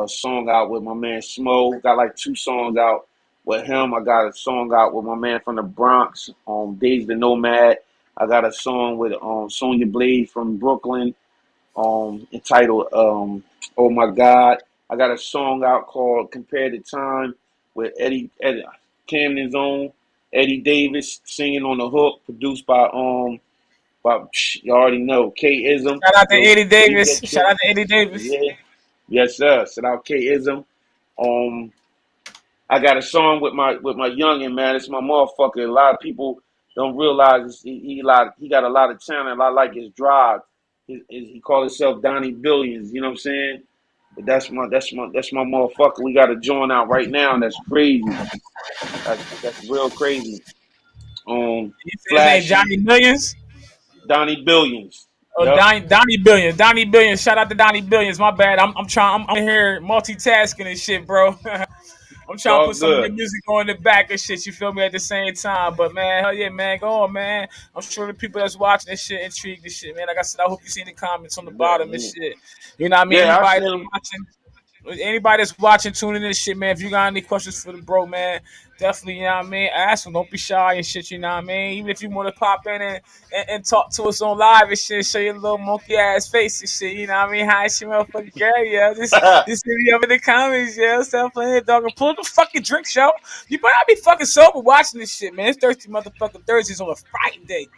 song out with my man Smo. Got like 2 songs out with him. I got a song out with my man from the Bronx, Days the Nomad. I got a song with Sonya Blade from Brooklyn, entitled "Oh My God." I got a song out called "Compare the Time" with Eddie Camden's own Eddie Davis singing on the hook, produced by you already know K-Ism. Shout out to Yo, Eddie peep Davis. that Shout shit. out to Eddie Davis. Yeah, yes sir. Shout out K-Ism. Um, I got a song with my youngin, man. It's my motherfucker. A lot of people don't realize he got a lot of talent. I like his drive. He call himself Donnie Billions. You know what I'm saying? But that's my motherfucker. We got a joint out right now. That's crazy. That's real crazy. He said his name Flashy Johnny Millions. Donnie Billions. Oh, Yep. Donnie Billions. Donnie Billions. Shout out to Donnie Billions. My bad. I'm trying. I'm here multitasking and shit, bro. I'm It's trying to all put some of good. your music on the back and shit. You feel me at the same time. But man, hell yeah, man, go on, man. I'm sure the people that's watching this shit intrigued this shit, man. Like I said, I hope you see the comments on the Yeah, bottom and yeah. shit. You know what I mean? Yeah, I see him. Anybody that's watching, tuning in this shit, man. If you got any questions for the bro, man, definitely, you know what I mean, ask him. Don't be shy and shit, you know what I mean? Even if you want to pop in and talk to us on live and shit, show your little monkey ass face and shit, you know what I mean? Hi, it's your motherfucking girl, yeah. Just hit me up in the comments, yeah. Stop playing, dog. And pull up the fucking drink, yo. You better not be fucking sober watching this shit, man. It's Thirsty motherfucking Thursdays on a Friday.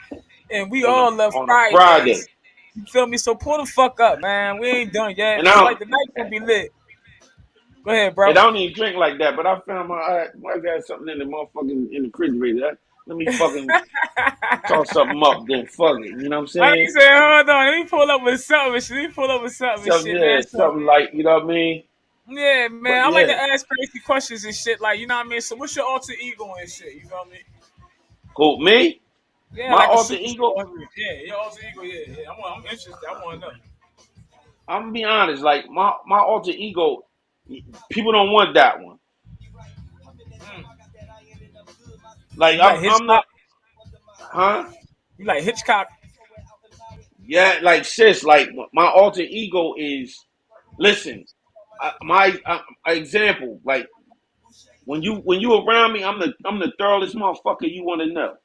And we on a all love on a Friday. Fridays. You feel me? So pull the fuck up, man. We ain't done yet. And I Feel don't like the night gonna be lit. Go ahead, and bro. I don't even drink like that, but I found I got something in the motherfucking in the refrigerator. Let me fucking talk something up then. Fuck it. You know what I'm I saying? ain't saying, hold on. Let me pull up with something. Let me pull up with something and Something shit, man. yeah, So, something like you know what I mean? yeah, man. But I like to yeah. ask crazy questions and shit. Like, you know what I mean? So, what's your alter ego and shit? You feel me? Who me? Yeah, My like a alter super ego? star. Yeah, your alter ego. Yeah, yeah. I'm interested. I want to know. I'm gonna be honest, like my alter ego, people don't want that one. Mm. Like You like I'm Hitchcock? not huh? You like Hitchcock? Yeah, like sis, like my alter ego is listen, my example, like when you around me, I'm the thoroughest motherfucker you want to know.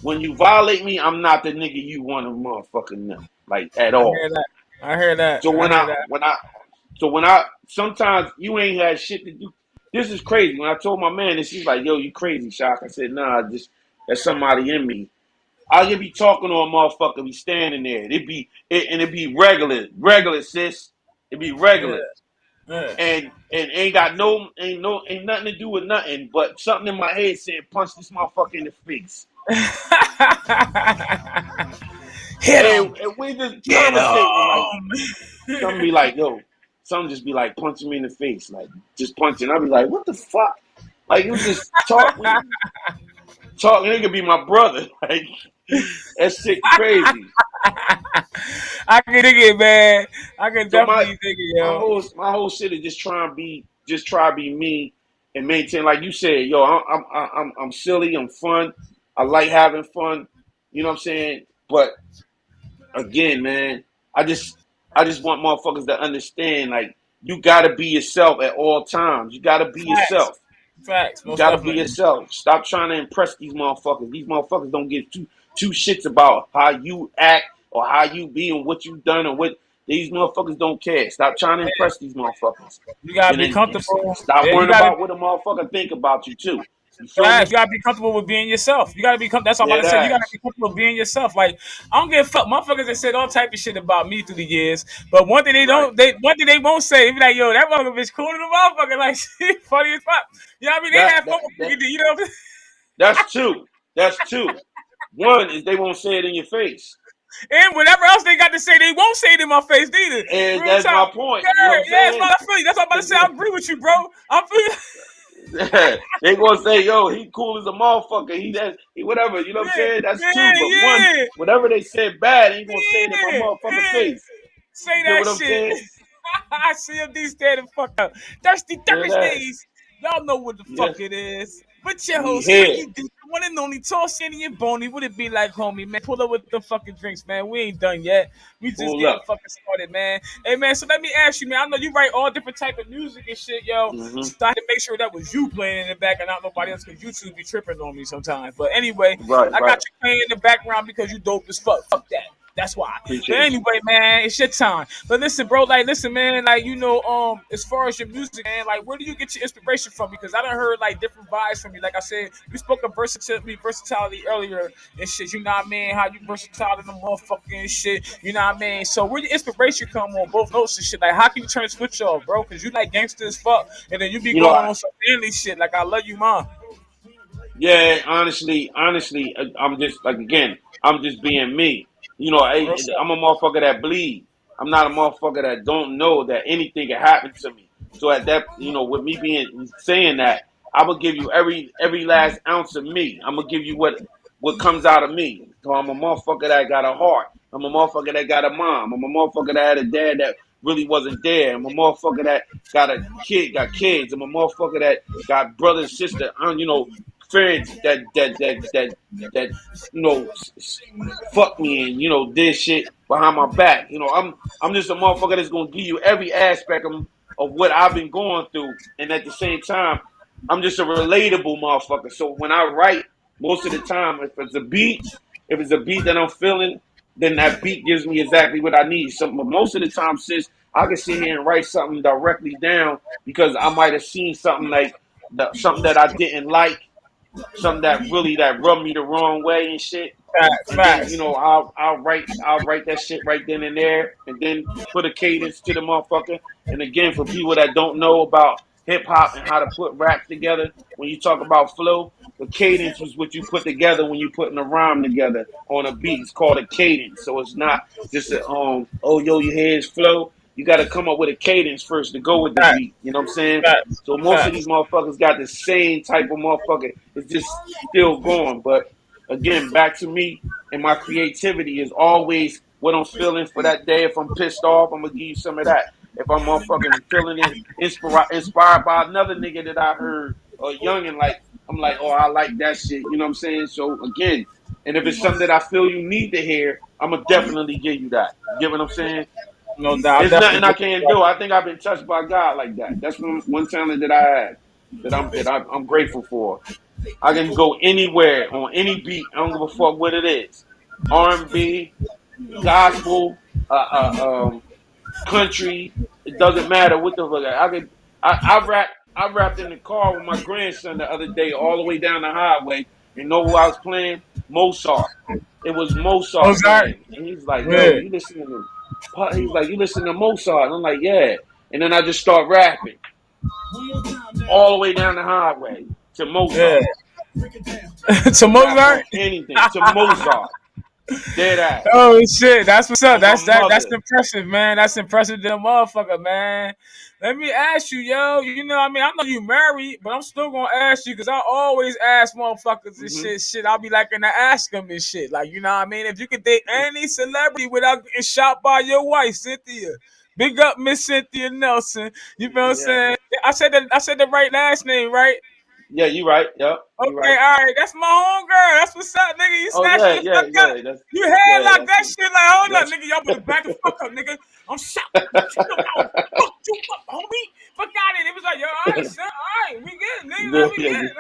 When you violate me, I'm not the nigga you want to motherfucker know, like at I all. hear that. I heard that. So I heard that. when I sometimes you ain't had shit to do. This is crazy. When I told my man this, he's like, "Yo, you crazy, Shock." I said, "Nah, just there's somebody in me." I'll be talking to a motherfucker, be standing there. It'd be regular, sis. It'd be Yeah. regular, Yeah. and ain't nothing to do with nothing. But something in my head saying, "Punch this motherfucker in the face." Hit him. And we just Get conversating like something him. be like, yo, some just be like punching me in the face, like just punching. I'll be like, what the fuck? Like you just talking. It could be my brother. Like that shit crazy. I can dig it, man. I can So definitely dig it, yo. my whole shit is just try to be me and maintain. Like you said, yo, I'm silly. I'm fun. I like having fun. You know what I'm saying? But again, man, I just want motherfuckers to understand, like, you gotta be yourself at all times. You gotta be Facts. yourself. Facts. You Most gotta be definitely. yourself. Stop trying to impress these motherfuckers. These motherfuckers don't give two shits about how you act or how you be and what you done and what these motherfuckers don't care. Stop trying to impress these motherfuckers. You gotta And be then comfortable. stop Yeah, you worrying gotta. about what a motherfucker think about you too. You feel Facts. me? You gotta be comfortable with being yourself. You gotta be That's all I'm about Dead to say. You gotta ass. be comfortable with being yourself. Like I don't give a fuck. Motherfuckers that said all type of shit about me through the years, but one thing they Right. don't. One thing they won't say. They be like, yo, that motherfucker bitch cool to the motherfucker. Like shit, funny as fuck. You know what I mean? They That have fun that with that me. You know what I mean? that's two. That's two. One is they won't say it in your face. And whatever else they got to say, they won't say it in my face neither. And Real that's talk. my point. You know Yeah, what I'm yeah, it's saying? what I feel you. That's what I'm about to say. I agree with you, bro. I feel They gonna say, yo, he cool as a motherfucker. He whatever, you know what I'm yeah, saying? That's two. yeah, But one, yeah, whatever they said bad, ain't gonna say it in my yeah, motherfucking yeah. face. Say You get that what I'm shit. saying? I see him these standing fuck up. Thirsty Dead ass. Thursdays. Y'all know what the Yeah. fuck it is. But your We host, here. Freaky D, the one and only tall, skinny, and bony. What it be like, homie, man? Pull up with the fucking drinks, man. We ain't done yet. We just Pull getting up. fucking started, man. Hey, man, so let me ask you, man. I know you write all different type of music and shit, yo. Hmm. So I had to make sure that was you playing in the back and not nobody else, because YouTube be tripping on me sometimes. But anyway, Right, I right. got you playing in the background because you dope as fuck. Fuck that. That's why. But Appreciate you. anyway, man, it's your time. But listen, bro, like, listen, man, like, as far as your music, man, like, where do you get your inspiration from? Because I done heard like different vibes from you. Like I said, you spoke of versatility earlier and shit. You know what I mean? How you versatile in the motherfucking shit. You know what I mean? So where your inspiration come on both notes and shit? Like, how can you turn the switch off, bro? Because you like gangster as fuck, and then you be You know, going on some family shit. Like, I love you, mom. yeah, honestly, I'm just like again, I'm just being me. You know, Real shit. I'm a motherfucker that bleed. I'm not a motherfucker that don't know that anything can happen to me. So at that, with me being saying that, I will give you every last ounce of me. I'm gonna give you what comes out of me. So I'm a motherfucker that got a heart. I'm a motherfucker that got a mom. I'm a motherfucker that had a dad that really wasn't there. I'm a motherfucker that got kids. I'm a motherfucker that got brother and sister. Friends that fuck me and did shit behind my back. I'm just a motherfucker that's gonna give you every aspect of what I've been going through, and at the same time, I'm just a relatable motherfucker. So when I write, most of the time, if it's a beat that I'm feeling, then that beat gives me exactly what I need. But most of the time, sis, I can sit here and write something directly down because I might have seen something like something that I didn't like, something that rubbed me the wrong way and shit. Facts, And then facts. I'll write that shit right then and there, and then put a cadence to the motherfucker. And again, for people that don't know about hip hop and how to put raps together, when you talk about flow, the cadence is what you put together when you putting a rhyme together on a beat. It's called a cadence. So it's not just a oh yo, you hear his flow. You got to come up with a cadence first to go with the Facts, beat. You know what I'm saying? facts, So most of facts. these motherfuckers got the same type of motherfucker. It's just still going. But again, back to me and my creativity is always what I'm feeling for that day. If I'm pissed off, I'm gonna give you some of that. If I'm motherfucking feeling it, inspired by another nigga that I heard or youngin', like I'm like, oh, I like that shit. You know what I'm saying? So again, and if it's something that I feel you need to hear, I'm gonna definitely give you that. You get what I'm saying? No doubt. I There's nothing definitely I get can't that. do. I think I've been touched by God like that. That's one talent that I had I'm grateful for. I can go anywhere on any beat. I don't give a fuck what it is. R&B, gospel, country. It doesn't matter what the fuck. I rapped in the car with my grandson the other day, all the way down the highway. You know who I was playing? Mozart. It was Mozart Ozark. playing, and he's like, "Yo, Yeah. you listening to?" He's like, "You listen to Mozart?" And I'm like, "Yeah." And then I just start rapping all the way down the highway to Yeah. Mozart. To Rap on Mozart. anything to Mozart. Dead ass. Oh shit, that's what's up. On my That's mother. impressive, man. That's impressive to the motherfucker, man. Let me ask you, yo. You know, what I mean, I know you married, but I'm still gonna ask you because I always ask motherfuckers this Hmm. shit. I'll be like, gonna ask them this shit. Like, you know what I mean? If you could date any celebrity without getting shot by your wife, Cynthia. Big up, Miss Cynthia Nelson. You know what I'm Yeah. saying? I said the right last name, right? Yeah, you right. Yep, you Okay, right. all right. That's my homegirl. That's what's up, nigga. You Oh snatching yeah, the yeah, fuck up. yeah. You headlock That's that shit like, hold up, that's nigga. Y'all better back the fuck up, nigga. I'm shot. I'll fuck you up, homie. Fuck out of it. It was like, yo, all right, son. All right, we good, nigga. Man, we yeah. good.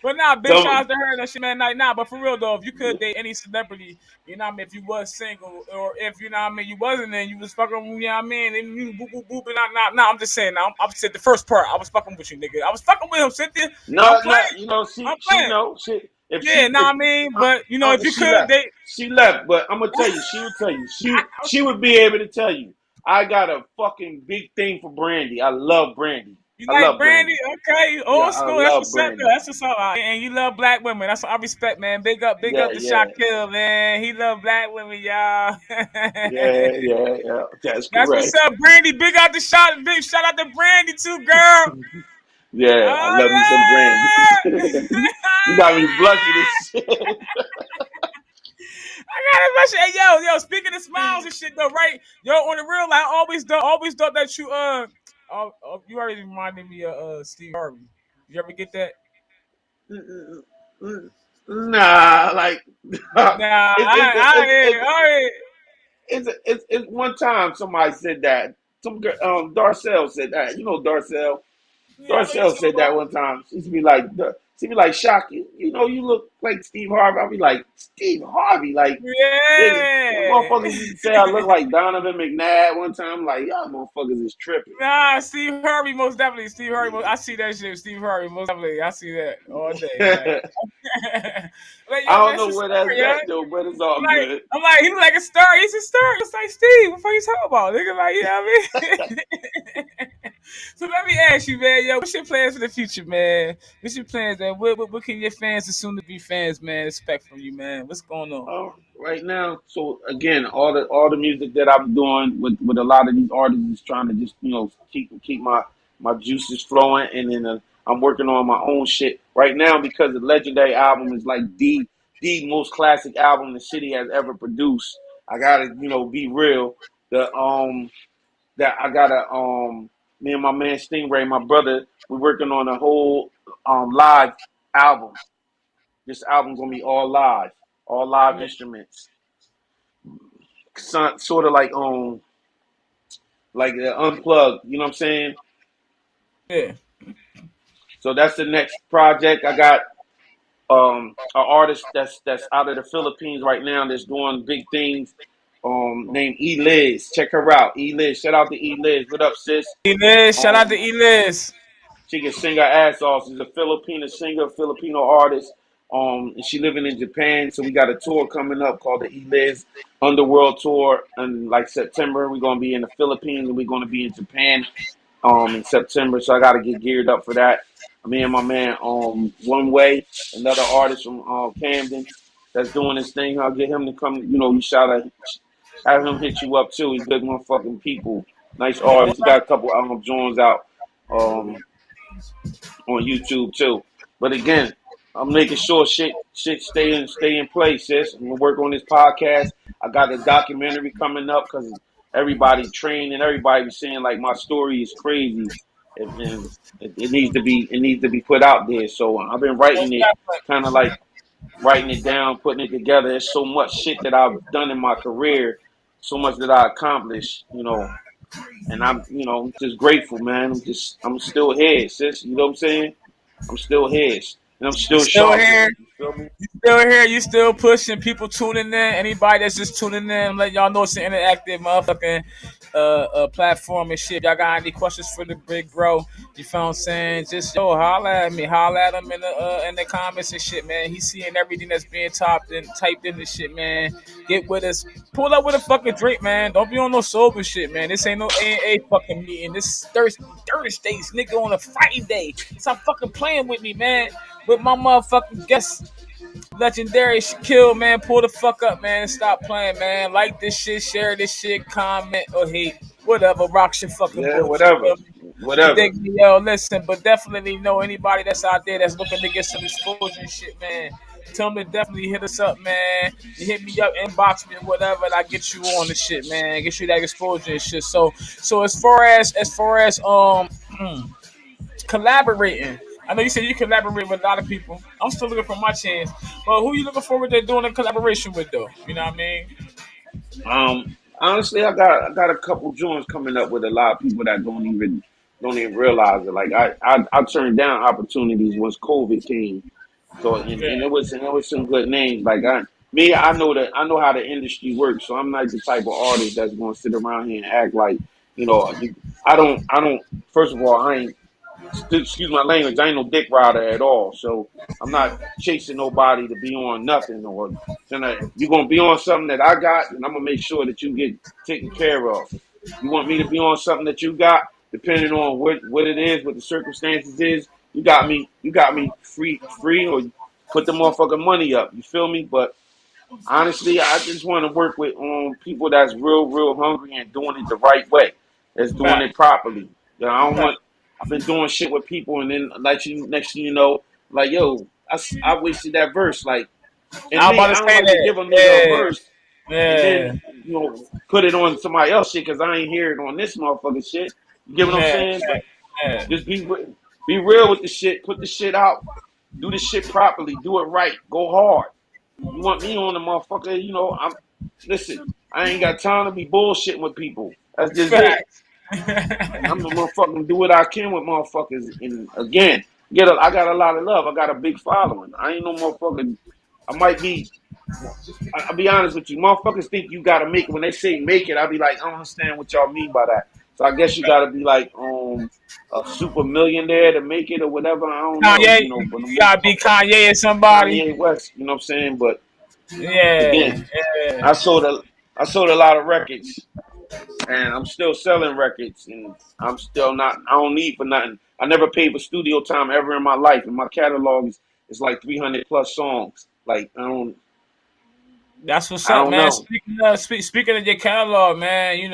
But nah, big Some shouts to her and that shit, man. Like, nah, but for real though, if you could date any celebrity, you know what I mean, if you was single, or if you know what I mean, you wasn't, and you was fucking, you know what I mean, and you boop boop boop, and nah, I'm just saying, I'm said the first part, I was fucking with you, nigga. I was fucking with him, Cynthia. I'm no, playing. no. You know, I'm she playing. know she if Yeah, she know what I mean? uh, But you know, if you she could left. date She left, but I'm gonna tell you, she would tell you. She would be able to tell you. I got a fucking big thing for Brandy. I love Brandy. you I like love Brandy, Brandy. okay, Yeah, old I school. That's love what's up. Though. Brandy. That's what's up. And you love black women. That's what I respect, man. Big Yeah, up to yeah, Shakil, man. He love black women, y'all. yeah. That's That's what's correct. up, Brandy. Big shout out to Brandy too, girl. Yeah, I Oh love me some Brandy. yeah. You got me blushing and shit. I got a question. Hey, yo, speaking of smiles and shit though, right? Yo, on the real, I always thought that you you already reminded me of Steve Harvey. You ever get that? Nah, like Nah, it's the I it's one time somebody said that. Some girl, Darcel said that. You know Darcel. yeah, I know you Darcel talking said that about. one time. She'd be like, Shakil, you know, you look like Steve Harvey. I'll be like, Steve Harvey, like, yeah, Yeah. motherfuckers used to say I look like Donovan McNabb one time. Like, y'all motherfuckers is tripping. Nah, Steve Harvey most definitely. Steve Harvey, I see that shit. Steve Harvey most definitely. I see that all day, man. Like I yo, don't man, it's know a where star, that's yeah. at though, but it's all good. I'm like, he's like a star. He's a star. It's like Steve. What are you talking about? Nigga, like, you know what I mean? So let me ask you, man, yo, what's your plans for the future, man? What's your plans, man? What can your fans and soon to be fans, man, expect from you, man? What's going on? Right now, so again, all the music that I'm doing with a lot of these artists is trying to just keep my juices flowing, and then I'm working on my own shit right now because the Legendary album is like the most classic album the city has ever produced. I gotta be real. The that I gotta me and my man Stingray, my brother, we're working on a whole live album. This album's gonna be all live Yeah. instruments, sort of like unplugged. You know what I'm saying? Yeah. So that's the next project. I got an artist that's out of the Philippines right now that's doing big things. Named Eliz. Check her out. Eliz. Shout out to Eliz. What up, sis? Eliz, shout out to Um, Eliz. she can sing her ass off. She's a Filipino singer, Filipino artist. And she living in Japan. So we got a tour coming up called the Eliz Underworld Tour. And like September, we're gonna be in the Philippines and we're gonna be in Japan in September. So I gotta get geared up for that. Me and my man One Way, another artist from Camden that's doing this thing. I'll get him to come, you shout out, have him hit you up too. He's good motherfucking people. Nice artist. He got a couple joints out. Um on YouTube too. But again, I'm making sure shit stay in place, sis. I'm gonna work on this podcast. I got a documentary coming up because everybody trained and everybody was saying like my story is crazy, and it needs to be put out there. So I've been writing it, kind of like writing it down, putting it together. There's so much shit that I've done in my career, so much that I accomplished. And I'm just grateful, man. I'm still here, sis. You know what I'm saying? I'm still here, and I'm still Still sharpening. here. You feel me? Still here, you still pushing, people tuning in. Anybody that's just tuning in, let y'all know it's an interactive motherfucking platform and shit. Y'all got any questions for the big bro? You feel what I'm saying? Just holla at me, holla at him in the comments and shit, man. He's seeing everything that's being typed in this shit, man. Get with us. Pull up with a fucking drink, man. Don't be on no sober shit, man. This ain't no A fucking meeting. This is Thursdayz, nigga, on a Friday. Stop fucking playing with me, man. With my motherfucking guest, legendary Shakil, man. Pull the fuck up, man. Stop playing, man. Like this shit, share this shit, comment or hate, whatever. Rock your fucking Yeah, boat. You whatever, feel me? You whatever. dig me, yo? Listen, but definitely know anybody that's out there that's looking to get some exposure and shit, man. Tell them to definitely hit us up, man. You hit me up, inbox me, whatever, and I get you on the shit, man. Get you that exposure and shit. So as far as collaborating. I know you said you collaborate with a lot of people. I'm still looking for my chance. But who you looking forward to doing a collaboration with though? You know what I mean? Honestly, I got a couple joints coming up with a lot of people that don't even realize it. Like I turned down opportunities once COVID came. So and Yeah. it was some good names. Like I know how the industry works. So I'm not the type of artist that's gonna sit around here and act like I don't. First of all, I ain't excuse my language, I ain't no dick rider at all. So I'm not chasing nobody to be on nothing or you're gonna be on something that I got and I'm gonna make sure that you get taken care of. You want me to be on something that you got, depending on what it is, what the circumstances is, you got me free or put the motherfucking money up. You feel me? But honestly, I just want to work with people that's real hungry and doing it the right way. That's doing Fact. it properly. I don't Fact. want. I've been doing shit with people, and then like next thing you know, like yo, I wasted that verse. Like, and I was me, about to I don't say like to give that. a nigga a verse Yeah. and Yeah. then put it on somebody else shit because I ain't hear it on this motherfucking shit. You get what I'm Yeah. saying? But Yeah. just be real with the shit. Put the shit out. Do the shit properly. Do it right. Go hard. You want me on the motherfucker? Listen. I ain't got time to be bullshitting with people. That's just it. Fact. I'm gonna motherfucking do what I can with motherfuckers. And again, I got a lot of love. I got a big following. I ain't no motherfucking. I might be. I'll be honest with you. Motherfuckers think you gotta make it. When they say make it, I'll be like, I don't understand what y'all mean by that. So I guess you gotta be like a super millionaire to make it or whatever. I don't know. Kanye, For the you most gotta be part, Kanye or somebody. Kanye West. You know what I'm saying? But Yeah. again, I Yeah. sold a I sold a lot of records, and I'm still selling records, and I'm still not. I don't need for nothing. I never paid for studio time ever in my life, and my catalog is like 300 plus songs. Like That's what's I up, don't man. know. Speaking of your catalog, man,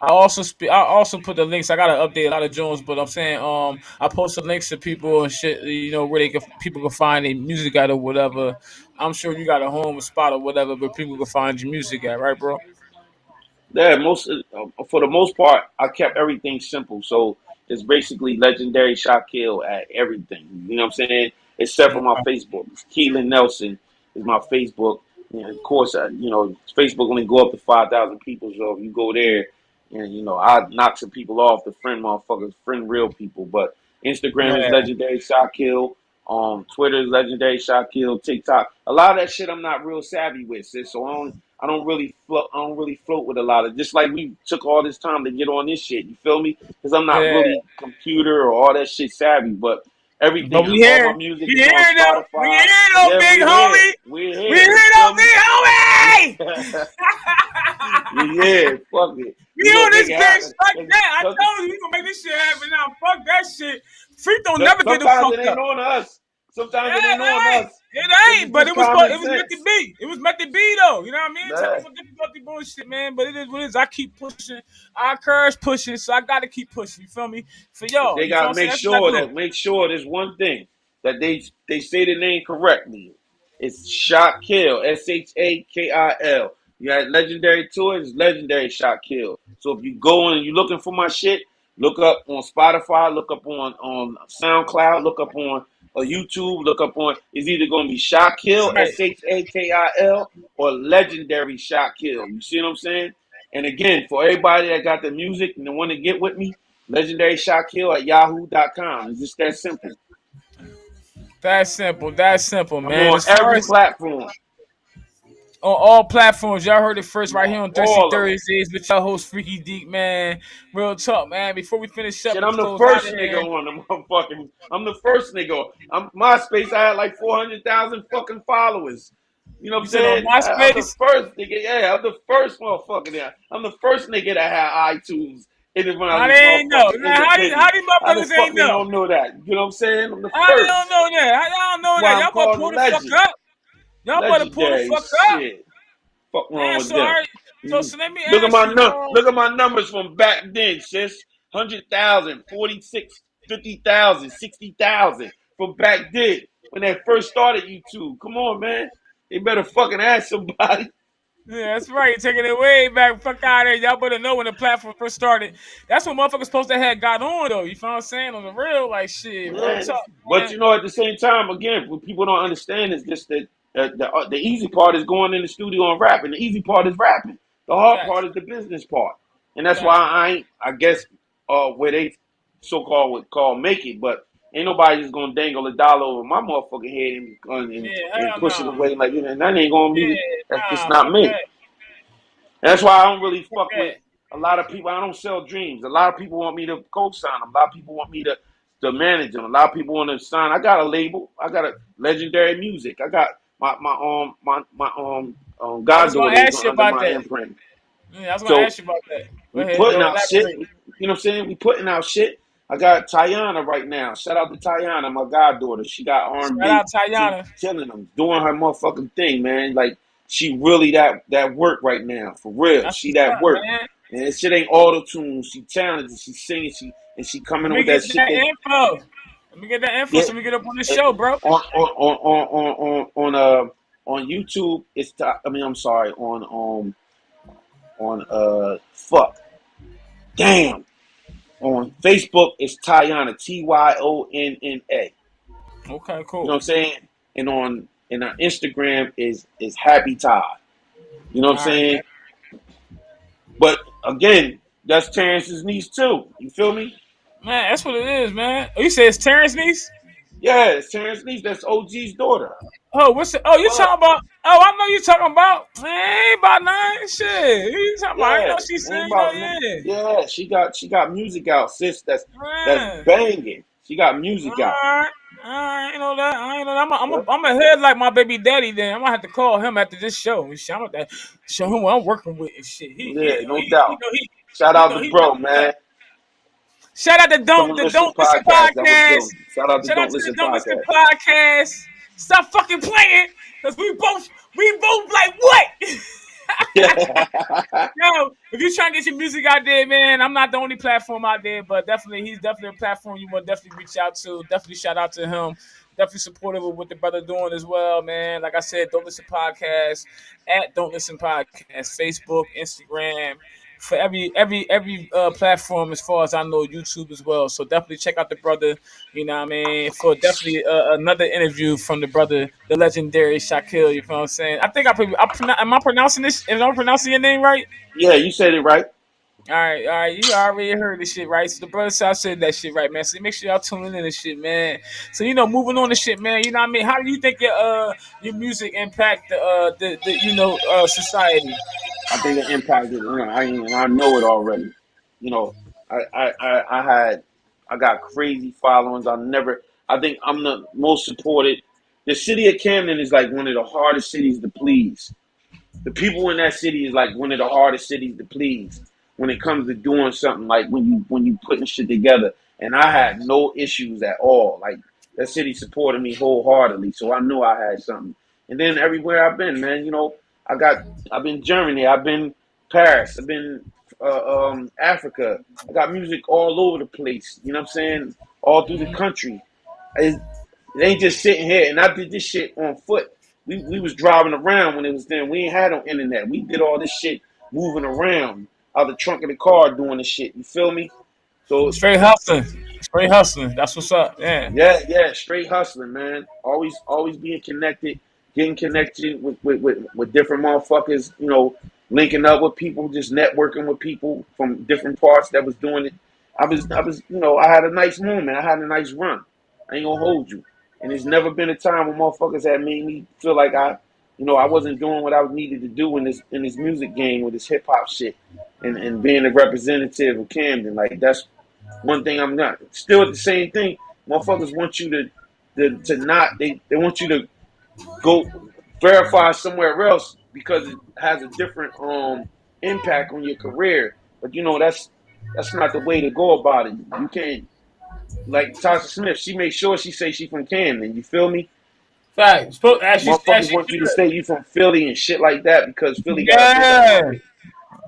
I also put the links. I gotta update a lot of Jones, but I'm saying I posted links to people and shit, where people can find their music at or whatever. I'm sure you got a home spot or whatever, but people can find your music at, right, bro? Yeah, for the most part, I kept everything simple. So it's basically legendary Shakil at everything. You know what I'm saying? Except for my Okay. Facebook. Keelan Nelson is my Facebook. And of course, Facebook only go up to 5,000 people. So if you go there, and I knock some people off to friend motherfuckers, friend real people. But Instagram is Yeah, legendary Shakil. Twitter is legendary Shakil. TikTok, a lot of that shit I'm not real savvy with, sis. So I don't really float with a lot of, just like we took all this time to get on this shit. You feel me? Because I'm not yeah. really computer or all that shit savvy, but everything, But we all my here. music We is on here though. We Spotify. here though, Yeah, big we here. homie. We We here. here You though, feel me? big homie. We here. Fuck it. We We on gonna make this it bitch. happen. Fuck 'Cause that. I some- told you we gonna make this shit happen now. Fuck that shit. Freak don't never get the Sometimes fuck it ain't up. on us. Sometimes Yeah, it ain't on it ain't. us. It Because ain't. it's But just it was common meant to sense. be. It was meant to be though. You know what I mean? Nah. Technical difficulty bullshit, man. But it is what it is. I keep pushing. I encourage pushing, so I gotta keep pushing. You feel me? For But y'all. they You feel what gotta I'm saying? That's what I do. make sure there's one thing that they say the name correctly. It's Shakil, Shakil. You got legendary to it, it's legendary Shakil. So if you go and you're looking for my shit, look up on Spotify, look up on SoundCloud, look up on YouTube, look up on, it's either gonna be Shakil, Right. Shakil, or legendary Shakil. You see what I'm saying? And again, for everybody that got the music and they want to get with me, legendary Shakil at yahoo.com. It's just that simple. That's simple. That's simple, I'm man. on As far every as platform. On all platforms. Y'all heard it first right here on Thirsty All of them. Thursdays with your host Freaky Deek, man. Real talk, man. Before we finish up Shit, and I'm the close out first of nigga here, on the motherfucking. I'm the first nigga. I'm MySpace. I had like 400,000 fucking followers. You know what you I'm said on saying? I'm the MySpace. first nigga. Yeah, I'm the first motherfucker there. I'm the first nigga that had iTunes. And when I How was they ain't know? motherfucking Now, independent, how these how the motherfuckers fuck ain't they know? don't know that? You know what I'm saying? I'm the How they don't first. know that? How y'all don't That's know that? why I'm Y'all better called pull the fuck legend. up. Y'all better pull the Legendary fuck up. shit. Fuck wrong Man, with so all them. right. So let me Look at ask my you, bro. look at my numbers from back then, sis. 100,000, 46, 50,000, 60,000 from back then when they first started YouTube. Come on, man. They better fucking ask somebody. Yeah, that's right. Taking it way back. Fuck out of here. Y'all better know when the platform first started. That's when motherfuckers supposed to have got on though. You feel what I'm saying? On the real, like shit, real Man, talk, but man. at the same time, again, what people don't understand is just that the easy part is going in the studio and rapping. The easy part is rapping. The hard Facts, part is the business part, and that's why facts. I ain't. I guess where they so called would call make it, but ain't nobody just gonna dangle a dollar over my motherfucking head Yeah, and hell push it no. away like that ain't gonna Yeah, be. That's just nah, not fuck me. that. That's why I don't really Fuck fuck with that. a lot of people. I don't sell dreams. A lot of people want me to co-sign them. A lot of people want me to manage them. A lot of people want to sign. I got a label. I got a legendary music. I got my I was gonna goddaughter is ask you under about my that. imprint. Yeah, I was gonna So ask you about that. Go we ahead, putting go out shit. elaborate. You know what I'm saying? We putting out shit. I got Tiana right now. Shout out to Tiana, my goddaughter. She got Shout R&B. out She Tayana. killing them, doing her motherfucking thing, man. Like she really that work right now, for real. That's She what's that up, work, man. and that shit ain't auto tune. She talented. She singing. She coming Let in me with that get shit that that info. Let me get that info yeah. so we get up on the eh, show, bro. On YouTube. I mean, I'm sorry. Fuck. Damn. On Facebook, it's Tyonna, Tyonna. Okay, You know what cool. I'm saying? And our Instagram is Happy Ty. You know what I'm All right, man. saying? But again, that's Terrence's niece too. You feel me? Man, that's what it is, man. Oh, you say it's Terrence niece? Yeah, it's Terrence's niece. That's OG's daughter. Oh, what's the? Oh, you But talking about? Oh, I know you talking about. Man, ain't about nine shit. Who you talking about? You know yeah, she ain't saying, about yeah, yeah. She got music out, sis. That's man. banging. She got All music out. right, I ain't know that. I ain't know that. Yep. I'm a head like my baby daddy. Then I'm gonna have to call him after this show. And shit. I'm gonna show him what I'm working with and shit. Yeah, no doubt. Shout He out know to he know bro, what's up. man. Shout out to Don't the listen Don't Listen podcast. That was podcast. dope. Shout out to Shout out Don't to the Listen Don't Listen podcast. podcast. Stop fucking playing, cause we both like what? Yeah. Yo, if you're trying to get your music out there, man, I'm not the only platform out there, but definitely he's definitely a platform you want to definitely reach out to. Definitely shout out to him. Definitely supportive of what the brother doing as well, man. Like I said, Don't Listen Podcast at Don't Listen Podcast, Facebook, Instagram, for every platform as far as I know, YouTube as well. So definitely check out the brother. You know what I mean? For definitely another interview from the brother, the legendary Shakil. You know what I'm saying? I think am I pronouncing this? Am I pronouncing your name right? Yeah, you said it right. All right. You already heard this shit, right? So the brother said I said that shit right, man. So make sure y'all tune in this shit, man. So moving on to shit, man. You know what I mean? How do you think your music impact the society? I think it impacted. I know it already. You know, I got crazy followings. I think I'm the most supported. The city of Camden is like one of the hardest cities to please. The people in that city is like one of the hardest cities to please when it comes to doing something like when you putting shit together. And I had no issues at all. Like that city supported me wholeheartedly, so I knew I had something. And then everywhere I've been, man, I've been Germany, I've been Paris, I've been Africa. I got music all over the place. You know what I'm saying? All through the country. It ain't just sitting here. And I did this shit on foot. We was driving around when it was then. We ain't had no internet. We did all this shit moving around out the trunk of the car doing this shit. You feel me? So Straight hustling. Straight hustling. That's what's up. Yeah. yeah, straight hustling, man. Always being connected, getting connected with different motherfuckers. Linking up with people, just networking with people from different parts that was doing it. I had a nice moment. I had a nice run. I ain't gonna hold you. And there's never been a time when motherfuckers had made me feel like you know, I wasn't doing what I needed to do in this music game with this hip hop shit, and being a representative of Camden. Like that's one thing I'm not. Still at the same thing, motherfuckers want you to not. They want you to go verify somewhere else because it has a different impact on your career. But you know that's not the way to go about it. You can't, like Tasha Smith. She made sure she say she from Camden. You feel me? Facts. As Motherfuckers she want you to should. say you from Philly and shit like that because Philly got a bigger Yeah. market.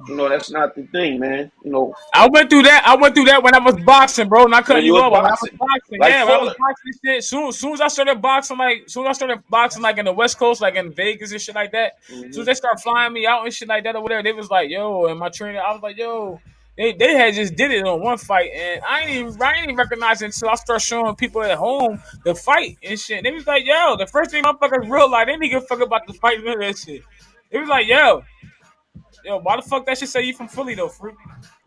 You know that's not the thing, man. You know I went through that when I was boxing, bro. Not when cutting you you was off. When I was boxing, boxing, like yeah, when I was Fuller. boxing shit. Soon as I started boxing, like in the West Coast, like in Vegas and shit like that. Soon Hmm. as they start flying me out and shit like that or whatever, they was like, yo, and my trainer, I was like, yo. They had just did it on one fight, and I ain't even recognize it until I start showing people at home the fight and shit. And they was like, yo, the first thing motherfuckers realized, they didn't give a fuck about the fight and none of that shit. It was like, yo, why the fuck that shit say you from Philly though, freak?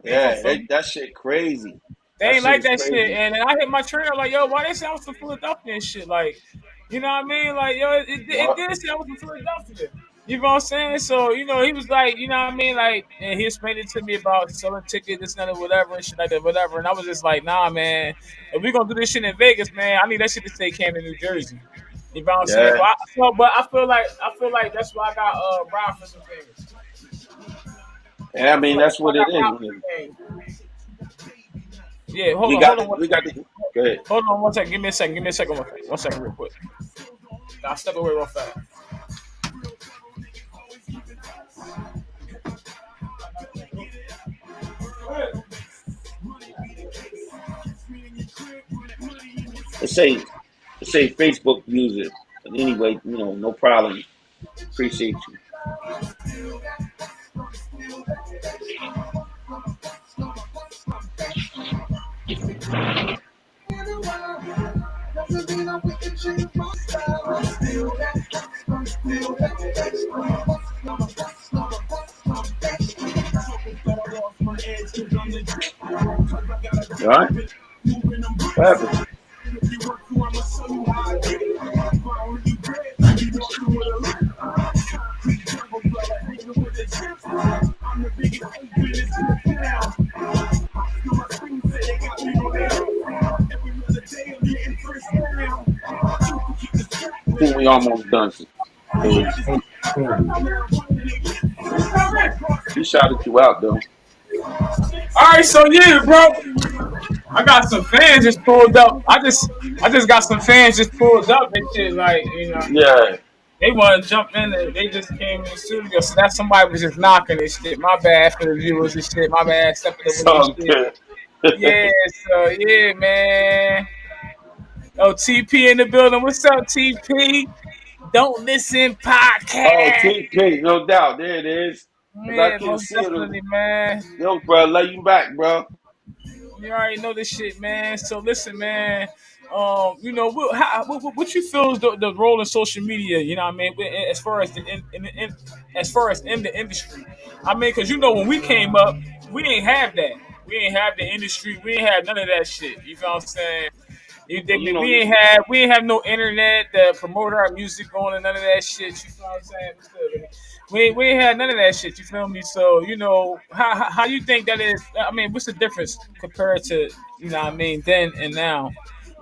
You ain't from Yeah, Philly. that shit crazy. They That ain't shit like is that shit. crazy. And then I hit my trainer like, yo, why they say I was from Philadelphia and shit? Like, you know what I mean? Like, yo, it Yeah, did say I was from Philadelphia. You know what I'm saying? So, you know, he was like, you know what I mean? Like, and he explained it to me about selling tickets, this, and that, whatever, and shit like that, whatever. And I was just like, nah, man, if we gonna do this shit in Vegas, man, I need that shit to stay Camden, New Jersey. You know what I'm saying? yeah. But I feel like that's why I got Brian for some things. Yeah, I I feel mean like that's that's why what I it got is. Brian for some things. Yeah, We got the, we got the. Go ahead. hold on one second. Give me a second. One second, real quick. I'll step away real fast. Let's say Facebook user. But anyway, you know, no problem. Appreciate you. All right. What happened? I think we almost done. So he shouted you out though. All right, so yeah, bro. I got some fans just pulled up. I just got some fans just pulled up and shit. Like, you know, Yeah, they want to jump in. And they just came in the studio, so that somebody was just knocking and shit. My bad for the viewers and shit. My bad stepping it's over your all shit. good. Yeah, so yeah, man. Oh, TP in the building. What's up, TP? Don't listen Oh, podcast. TP, no doubt. There it is. Cause I Yeah, couldn't most see it. definitely, man. Yo, bro, love you back, bro. You already know this shit, man. So listen, man. You know, what you feel is the role in social media? You know what I mean? As far as as far as in the industry, I mean, because you know when we came up, we didn't have that. We didn't have the industry. We didn't have none of that shit. You feel what I'm saying? You Well, dig you me? know, We ain't have no internet that promoted our music on and none of that shit. You feel what I'm saying? We ain't had none of that shit. You feel me? So you know how you think that is? I mean, what's the difference compared to you know what I mean then and now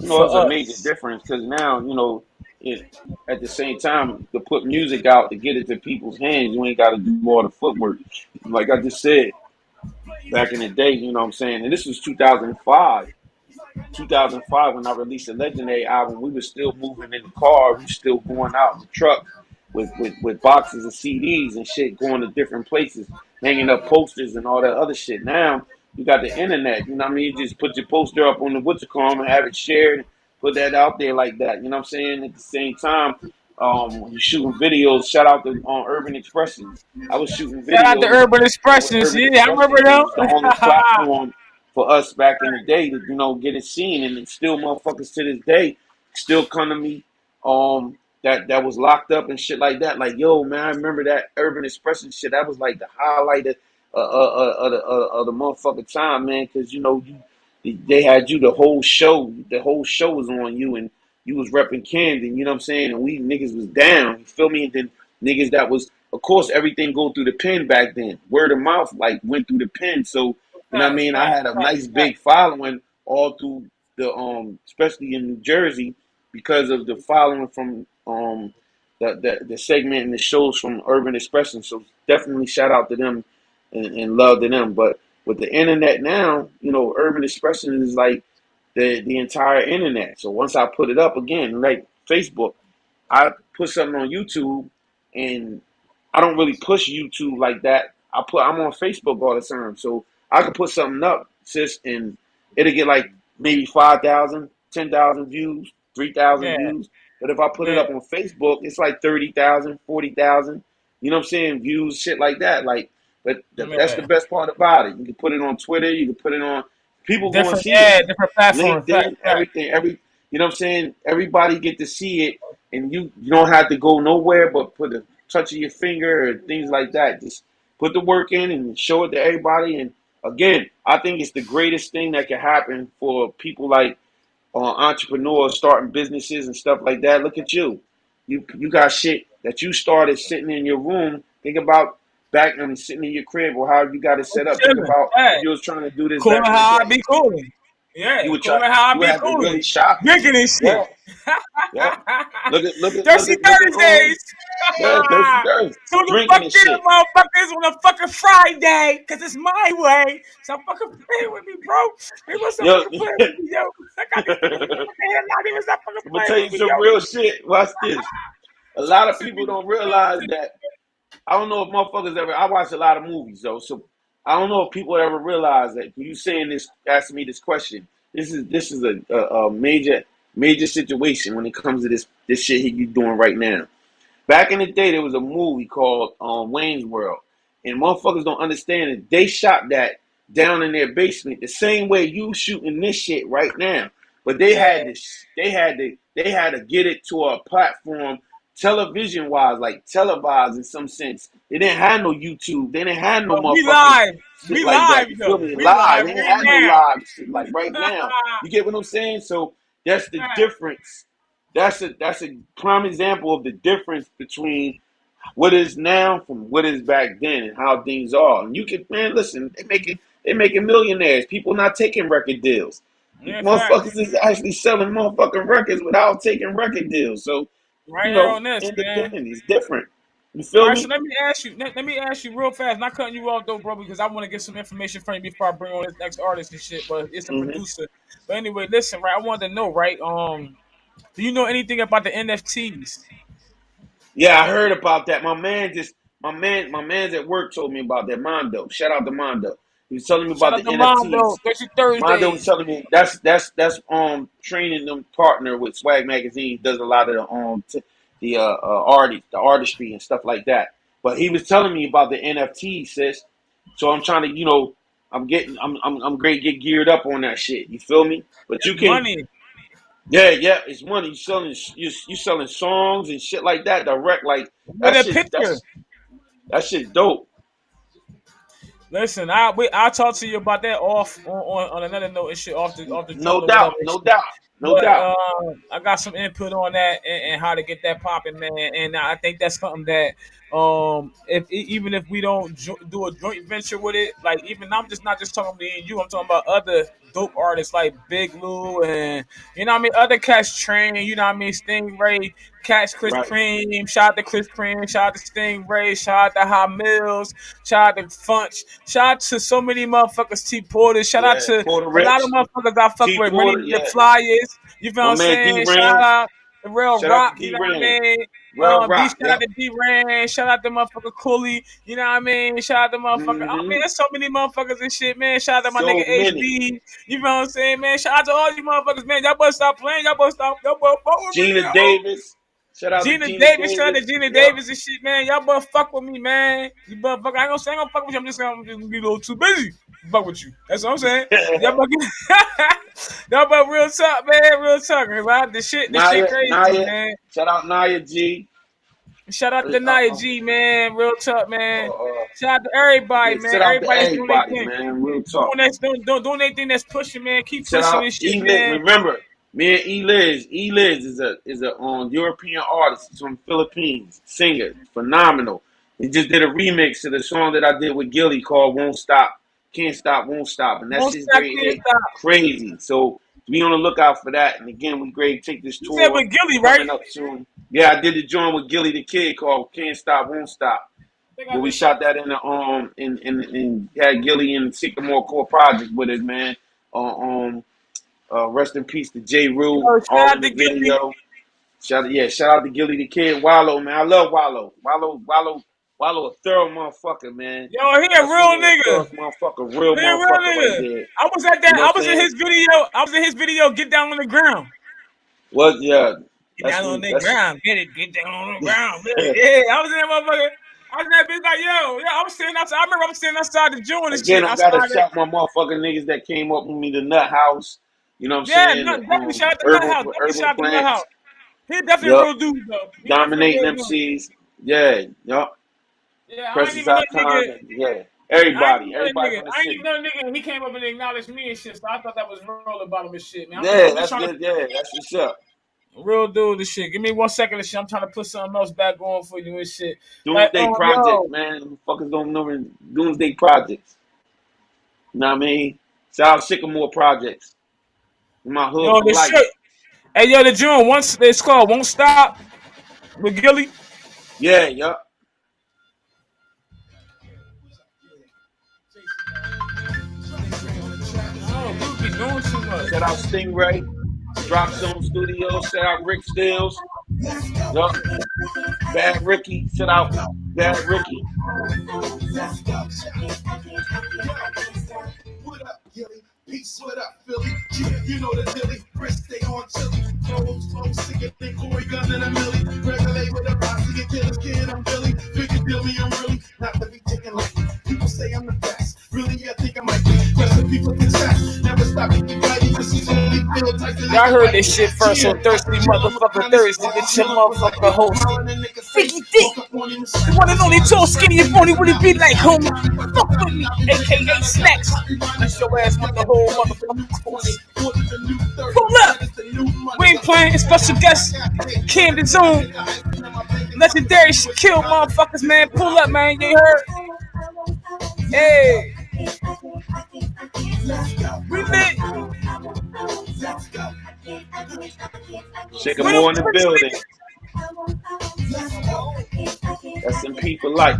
it's a for major us? difference because now, it, at the same time, to put music out to get it to people's hands, you ain't got to do all the footwork. Like I just said, back in the day, you know what I'm saying? And this was 2005. 2005 when I released the Legendary album, we were still moving in the car. We were still going out in the truck with boxes of CDs and shit, going to different places, hanging up posters and all that other shit. Now you got the internet. You know what I mean? You just put your poster up on the what's-it-called and have it shared, put that out there like that. You know what I'm saying? At the same time, you're shooting videos. Shout out to on Urban Expressions. I was shooting Shout out to videos Urban with Expressions. Urban Yeah, I remember Expressions. It was the only them. platform for us back in the day to get it seen, and it's still motherfuckers to this day still come to me that was locked up and shit like that. Like, yo, man, I remember that Urban Expression shit. That was like the highlight of the motherfucking time, man, because they had you the whole show. The whole show was on you, and you was repping Camden. You know what I'm saying? And we niggas was down. You feel me? And then niggas that was, of course, everything go through the pen back then. Word of mouth like went through the pen. So you know what I Facts, mean. I facts, had a facts, nice facts. big following all through the especially in New Jersey because of the following from the segment and the shows from Urban Expression. So definitely shout out to them and love to them. But with the internet now, you know, Urban Expression is like the entire internet. So once I put it up again, like Facebook, I put something on YouTube, and I don't really push YouTube like that. I'm on Facebook all the time, so I could put something up, sis, and it'll get like maybe 5,000, 10,000 views, 3,000 Yeah, views. But if I put it yeah, up on Facebook, it's like 30,000, 40,000. You know what I'm saying? Views, shit like that. Like, but that's the yeah. best part about it. You can put it on Twitter. You can put it on. People going to Different, see it. yeah, different platforms. Fact, LinkedIn, fact. everything, you know what I'm saying? Everybody get to see it, and you don't have to go nowhere but put a touch of your finger or things like that. Just put the work in and show it to everybody. And again, I think it's the greatest thing that can happen for people like entrepreneurs starting businesses and stuff like that. Look at you. You got shit that you started sitting in your room. Think about back when sitting in your crib or how you got it I'm set up. Think chilling. about Yeah, if you was trying to do this cooling back in the how I day. be cooling. Yeah, You would try. cooling how I You would be have to cooling. really shop it. Drinking and shit. Yeah, yeah. Thirsty Look at Thursdays. yeah, thirsty thirst, So the drinking fuck and get shit. motherfuckers on a fucking Friday, cause it's my way. Stop fucking playing with me, bro. They must stop Yo, fucking playing with me, yo. I got these niggas in the fucking headline. They must stop fucking I'm gonna playing tell with you me, yo. some real shit. Watch this. A lot of people don't realize that. I don't know if motherfuckers ever. I watch a lot of movies though, so I don't know if people ever realize that. You saying this, asking me this question. This is a major situation when it comes to this shit you doing right now. Back in the day, there was a movie called Wayne's World, and motherfuckers don't understand it. They shot that down in their basement the same way you shooting this shit right now. But they Yeah, had this, they had to get it to a platform, television wise, like televised in some sense. They didn't have no YouTube. They didn't have no but we motherfucking live. shit We like live that. You feel though. me? We Live. live They didn't right have no now. live shit like right now. You get what I'm saying? So that's the difference. That's a prime example of the difference between what is now from what is back then and how things are. And you can, man, listen, they making millionaires. People not taking record deals. Yeah, facts. Motherfuckers is actually selling motherfucking records without taking record deals. So, Right you here know, on this, man. independent is different. You All feel right, so me? let me ask you. Let me ask you real fast. Not cutting you off though, bro, because I want to get some information from you before I bring on this next artist and shit. But it's a Hmm. producer. But anyway, listen, right? I wanted to know, right? Do you know anything about the NFTs? Yeah, I heard about that. My man's at work told me about that. Mondo, shout out to Mondo. He was telling me Shout about out the to Mondo. NFTs. Thirsty Mondo was Thursdays. telling me that's training them partner with Swag Magazine, does a lot of the artistry and stuff like that. But he was telling me about the NFT, sis. So I'm trying to, I'm great get geared up on that shit. You feel me? But It's you can, money. yeah, it's money. You selling songs and shit like that direct. Like With a picture. that shit dope. Listen, I'll talk to you about that off on another note and shit off the joint No or whatever doubt, and no shit. doubt, no But doubt. I got some input on that and how to get that popping, man. And I think that's something that if even if we don't do a joint venture with it, like even I'm just not just talking about me and you, I'm talking about other dope artists like Big Lou and you know what I mean, other cats train, you know what I mean, Stingray, Cats, Chris Right. Cream, shout out to Chris Cream, shout out to Stingray, shout out to Hot Mills, shout out to Funch, shout out to so many motherfuckers, T Porter, shout out Yeah, to Porter a lot of Rich, motherfuckers I fuck T with, Rennie Porter, the yeah. Flyers, you feel what My I'm man D saying? Shout Ran. out the Real Shout out to Rock, you D know what I Ran. mean? Real D Rock, shout out yep. to D Ran, shout out to motherfucker Cooley, you know what I mean? Shout out to motherfucker. I mean, Hmm. there's so many motherfuckers and shit, man. Shout out to my nigga So many. HB. You know what I'm saying, man? Shout out to all you motherfuckers, man. Y'all better stop playing. Y'all better fuck with me, Gina yo. Davis. Shout out to Gina Gina Davis, shout out to Davis. Gina Yep. Davis and shit, man. Y'all better fuck with me, man. You better fuck. I ain't gonna say I'm gonna fuck with you. I'm just gonna be a little too busy. To fuck with you. That's what I'm saying. Y'all better y'all better real talk, man. Real talk. The shit crazy, Naya. man. Shout out Naya G. Shout out Uh, to uh, Nia uh, G, man. Real talk, uh, man. uh, Shout out to everybody, yeah, man. shout out to Everybody that's doing their everybody, thing. man. Real Doing talk. that, doing anything that's pushing, man. Keep Shout pushing out this shit, even man. remember Me and E-Liz. E-Liz is a European artist. He's from the Philippines. Singer. Phenomenal. He just did a remix of the song that I did with Gilly called Won't Stop. Can't Stop, Won't Stop. And that Won't shit's stop, great can't hit. stop. Crazy. So be on the lookout for that. And again, we great take this You said tour with Gilly, right? coming up soon. Yeah, I did the joint with Gilly the Kid called Can't Stop, Won't Stop. But we shot that in the in had Gilly and Sycamore Core Project with it, man. Rest in peace to J. Rue, Yo, all shout in out the to Gilly. video. Shout out to Gilly the Kid, Wallow, man. I love Wallow. Wallow, a thorough motherfucker, man. Yo, he a That's real one of the nigga. thoroughest motherfucker, real He a real motherfucker right nigga. there. I was at that. You know I what I'm was in saying? his video. I was in his video. Get down on the ground. Well, yeah, Get down on the ground. Get it. Get down on the ground. Yeah, I was in that motherfucker. I was in that bitch like, yo, I was sitting outside. I remember I was sitting outside the joint and Again, shit. I gotta Outside it. shout my motherfucking niggas that came up with me, the Nut House. You know what I'm Yeah, saying? definitely shout out to Nut House. Definitely shout out to Nut House. Plants. He definitely a Yup. real dude though. He definitely Dominating a real dude. MCs. Yeah, yup. Yeah, I ain't Precious even know that Icon. nigga. Yeah. I ain't Everybody even know that from nigga. the I ain't city. even know that nigga. And he came up and acknowledged me and shit. So I thought that was real about him and shit, man. Yeah, I'm just that's trying good. Yeah, that's what's up. to real dude and shit. Give me 1 second and shit. I'm trying to put something else back on for you and shit. Doomsday Yo, Projects, man. Fuckers don't know Doomsday Projects. You know what I mean? Shout out Sycamore Projects. My hood yo, for the life. shit. Hey, yo, the joint once it's called "Won't Stop" with Gilly. Yeah, yup. Oh, we be doing too much. Shout out Stingray. Drop Zone Studios. Shout out Rick Stills. Yup. Bad Ricky. Shout out Bad Ricky. What up, Gilly? Peace, what up, Philly? Yeah, you know the dilly. Chris, stay on chilly. Flows, sicker than Corey Gunn and a millie. Regulate with a posse and kill a kid, I'm Billy. Figure deal me, I'm really not to be taken lightly. People say I'm the best. Really, I think I might be. Recipe for success. Never stop making fighting. Cause he's only feel tight. Y'all heard this shit first on Thirsty motherfucker Thursday. Get your motherfucker host. Freaky dick. The one and only tall, skinny, and phony would it be like, homie? Fuck with me, aka SnAcKz. That's your ass with the whole motherfucking course. Pull up. We ain't playing special guest. Candy Zone. Legendary Shakil motherfuckers, man. Pull up, man. You heard? Hey. We lit. Sycamore in the building. S&P for life.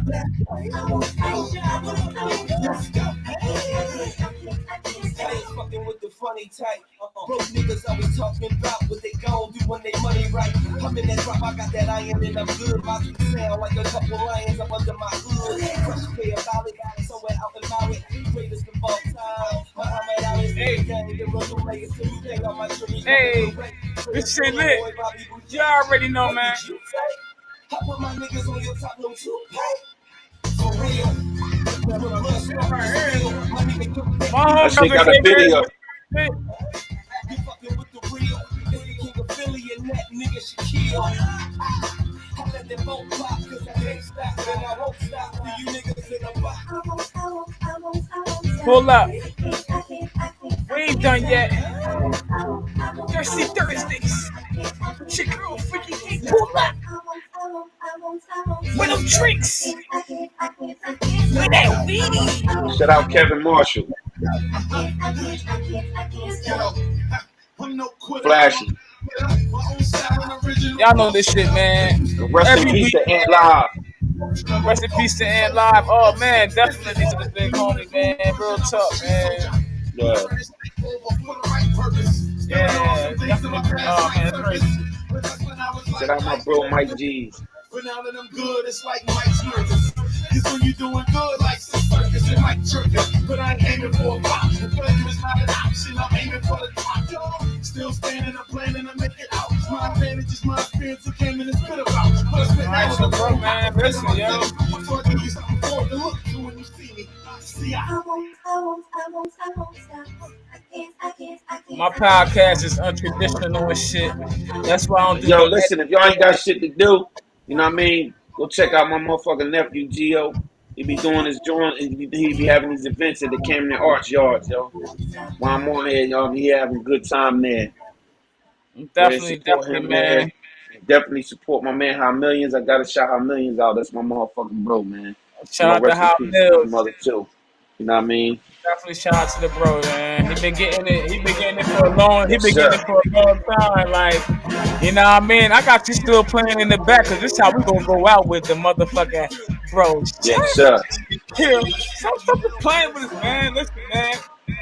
Fucking with the funny type. Broke niggas always talking about what they gon' do when they money right. I'm in that drop, I got that iron and I'm good. My feet sound like a couple lions up under my hood. Fresh play about it, somewhere out in Maui. Greatest of all time. Muhammad Ali, hey, the rhythm layers to me, on my tree. Hey, this shit lit. You already know, man. I put my niggas on your top, no toupee. For real. I think got a video. You fucking with the real. It's the king of Philly and that nigga Shakil. I let them both pop cause I can't stop and I won't stop for you niggas in the box. Pull up. We ain't done yet. Thirsty Thursdays. Chick girl freaky deep. Pull up. With them drinks. With that weed. Shout out Kevin Marshall. Flashy. Y'all know this shit, man. Rest in peace to Ant Live. Rest in peace to Ant Live. Oh, man, definitely to the big homie, man. Real tough, man. Yeah. Yeah, definitely. Oh, man, that's crazy. Shout out my bro Mike G's. But now that I'm good, it's like Mike's nervous. Cause when you doing good, like some circus, it might jerk you. But I ain't aiming for a pop. The failure is not an option. I'm aiming for the top, y'all. Still standing, I'm planning to make it out. My advantage is my experience who came in and spit about. Alright, so bro, man, listen, yo. So I give you something forward to look to when you see me. See, My podcast is untraditional and shit. That's why I don't do Yo, no listen, if y'all ain't got shit to do, you know what I mean? Go check out my motherfucking nephew, Gio. He be doing his joint, he be having these events at the Camden Arts Yards, yo. While I'm on there, y'all, he having a good time there. Support Definitely, him, man. man. Definitely support my man High Millions. I gotta shout High Millions out. That's my motherfucking bro, man. You Shout know, out to rest in Hot peace to his Mills. mother too. You know what I mean? Definitely shout out to the bro, man. He been getting it. He been getting it for a long. He Yes, been getting sir. it for a long time. Like, you know what I mean? I got you still playing in the back because this is how we gonna go out with the motherfucker, bro. Yes, sir. Shakil, stop fucking playing with us, man. Listen, man.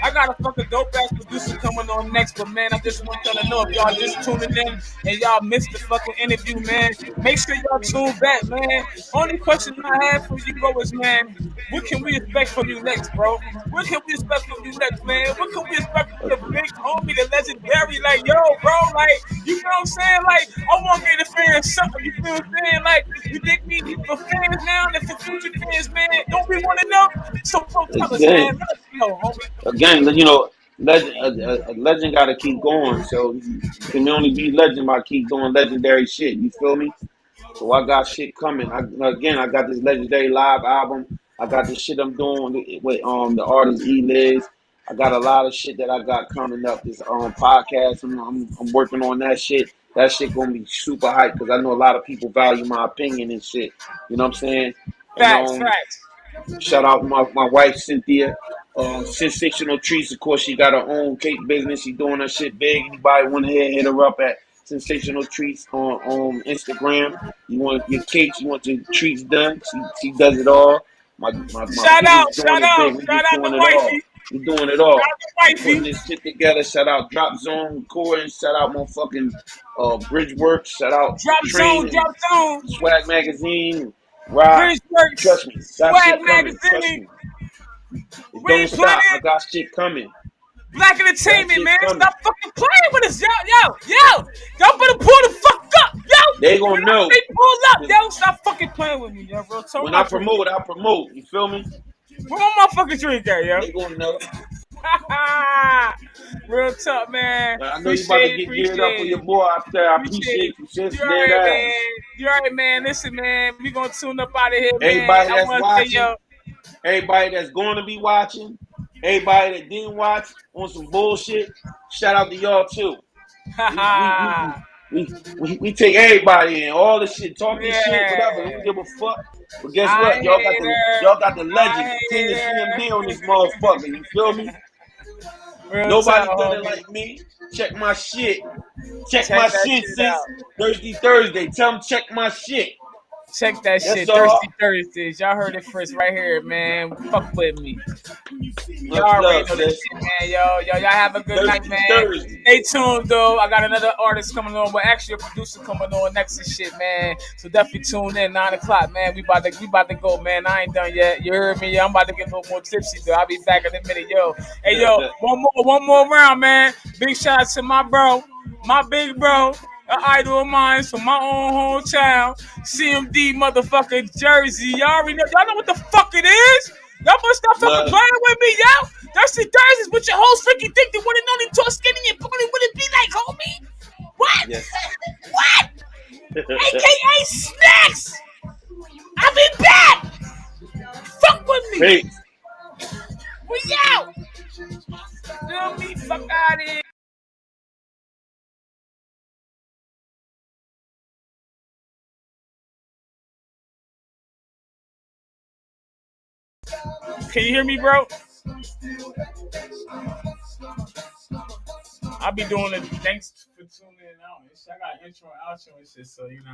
I got a fucking dope ass producer coming on next, but man, I just want y'all to know if y'all just tuning in and y'all missed the fucking interview, man, make sure y'all tune back, man. Only question I have for you, bro, is man, what can we expect from you next, bro? What can we expect from you next, man? What can we expect from the big homie, the legendary, like, yo, bro, like, you feel what I'm saying? Like, I want to get the fans something, you feel what I'm saying? Like, you dig me? For fans now and for future fans, man, don't we want to know? So, bro, tell us, man. Again, Let us know, homie. you know, a legend got to keep going. So you can only be legend by keep doing legendary shit. You feel me? So I got shit coming. I got this legendary live album. I got this shit I'm doing with the artist E-Liz. I got a lot of shit that I got coming up. This podcast. I'm working on that shit. That shit gonna be super hype because I know a lot of people value my opinion and shit. You know what I'm saying? And Facts. shout out my wife Cynthia. Sensational Treats, of course, she got her own cake business. She doing her shit big. Anybody want to hit her up at Sensational Treats on Instagram. You want your cakes, you want your treats done. She does it all. My Shout kids out, doing shout it out, big. We shout just out doing to it all. wifey. We doing it Shout all. out to We putting wifey. this shit together. Shout out Drop Zone Core and shout out motherfucking Bridgeworks. Shout out Train and Drop zone. Swag Magazine. Rock. Bridgeworks, Trust me, that Swag shit coming. Trust Magazine. me. It We don't ain't playing stop. I it. got shit coming. Black That Entertainment, shit man. coming. Stop fucking playing with us, yo. Y'all better pull the fuck up, yo. They When gonna I know. say pull up, yo, stop fucking playing with me, yo, bro. So When my I drink. promote, I promote. You feel me? Where my motherfucking drink at, yo? They gonna know. Real talk, man. I know you about to Appreciate it, get geared up for appreciate your it. boy out there. I Appreciate it. appreciate you, sis. You Dead alright, man. ass. You alright, man. Listen, man. We gonna tune up out of here, man. Everybody I that's wanna say, watching, yo. everybody that's going to be watching, everybody that didn't watch on some bullshit, shout out to y'all too. We we we we we take everybody in, all the shit, talking shit, whatever. We Yeah. don't give a fuck. But guess I what? hater. Y'all got the legend, I King of CMD on hater. this motherfucker. You feel me? Real talk, Nobody done it homie. like me. Check my shit. Check Check my that shit, shit sis. out. Thursday. Tell them check my shit. Check that That's shit. Thirsty all. Thursdays. Y'all heard it first right here, man. Fuck with me. Y'all Much already love, know this sis. shit, man. Y'all have a good night, Thirsty man. Thursday. Stay tuned, though. I got another artist coming on, but actually a producer coming on next and shit, man. So definitely tune in. 9 o'clock, man. We about to go, man. I ain't done yet. You heard me? I'm about to get a little more tipsy, though. I'll be back in a minute, yo. Hey, yo, one more round, man. Big shout out to my bro, my big bro. An idol of mine from my own hometown, CMD motherfucking Jersey. Y'all know what the fuck it is. Y'all must stop fucking Love. playing with me, yo. Thirsty Thursdays with your host, Ricky Dick, the one and only tall, skinny, and pony. Would it be like, homie? What? Yes. What? AKA SnAcKz. I'll be back. Fuck with me. Peace. We out. Feel me? Fuck out of here. Can you hear me, bro? I'll be doing it. Thanks for tuning in out. I got intro and outro and shit, so you know.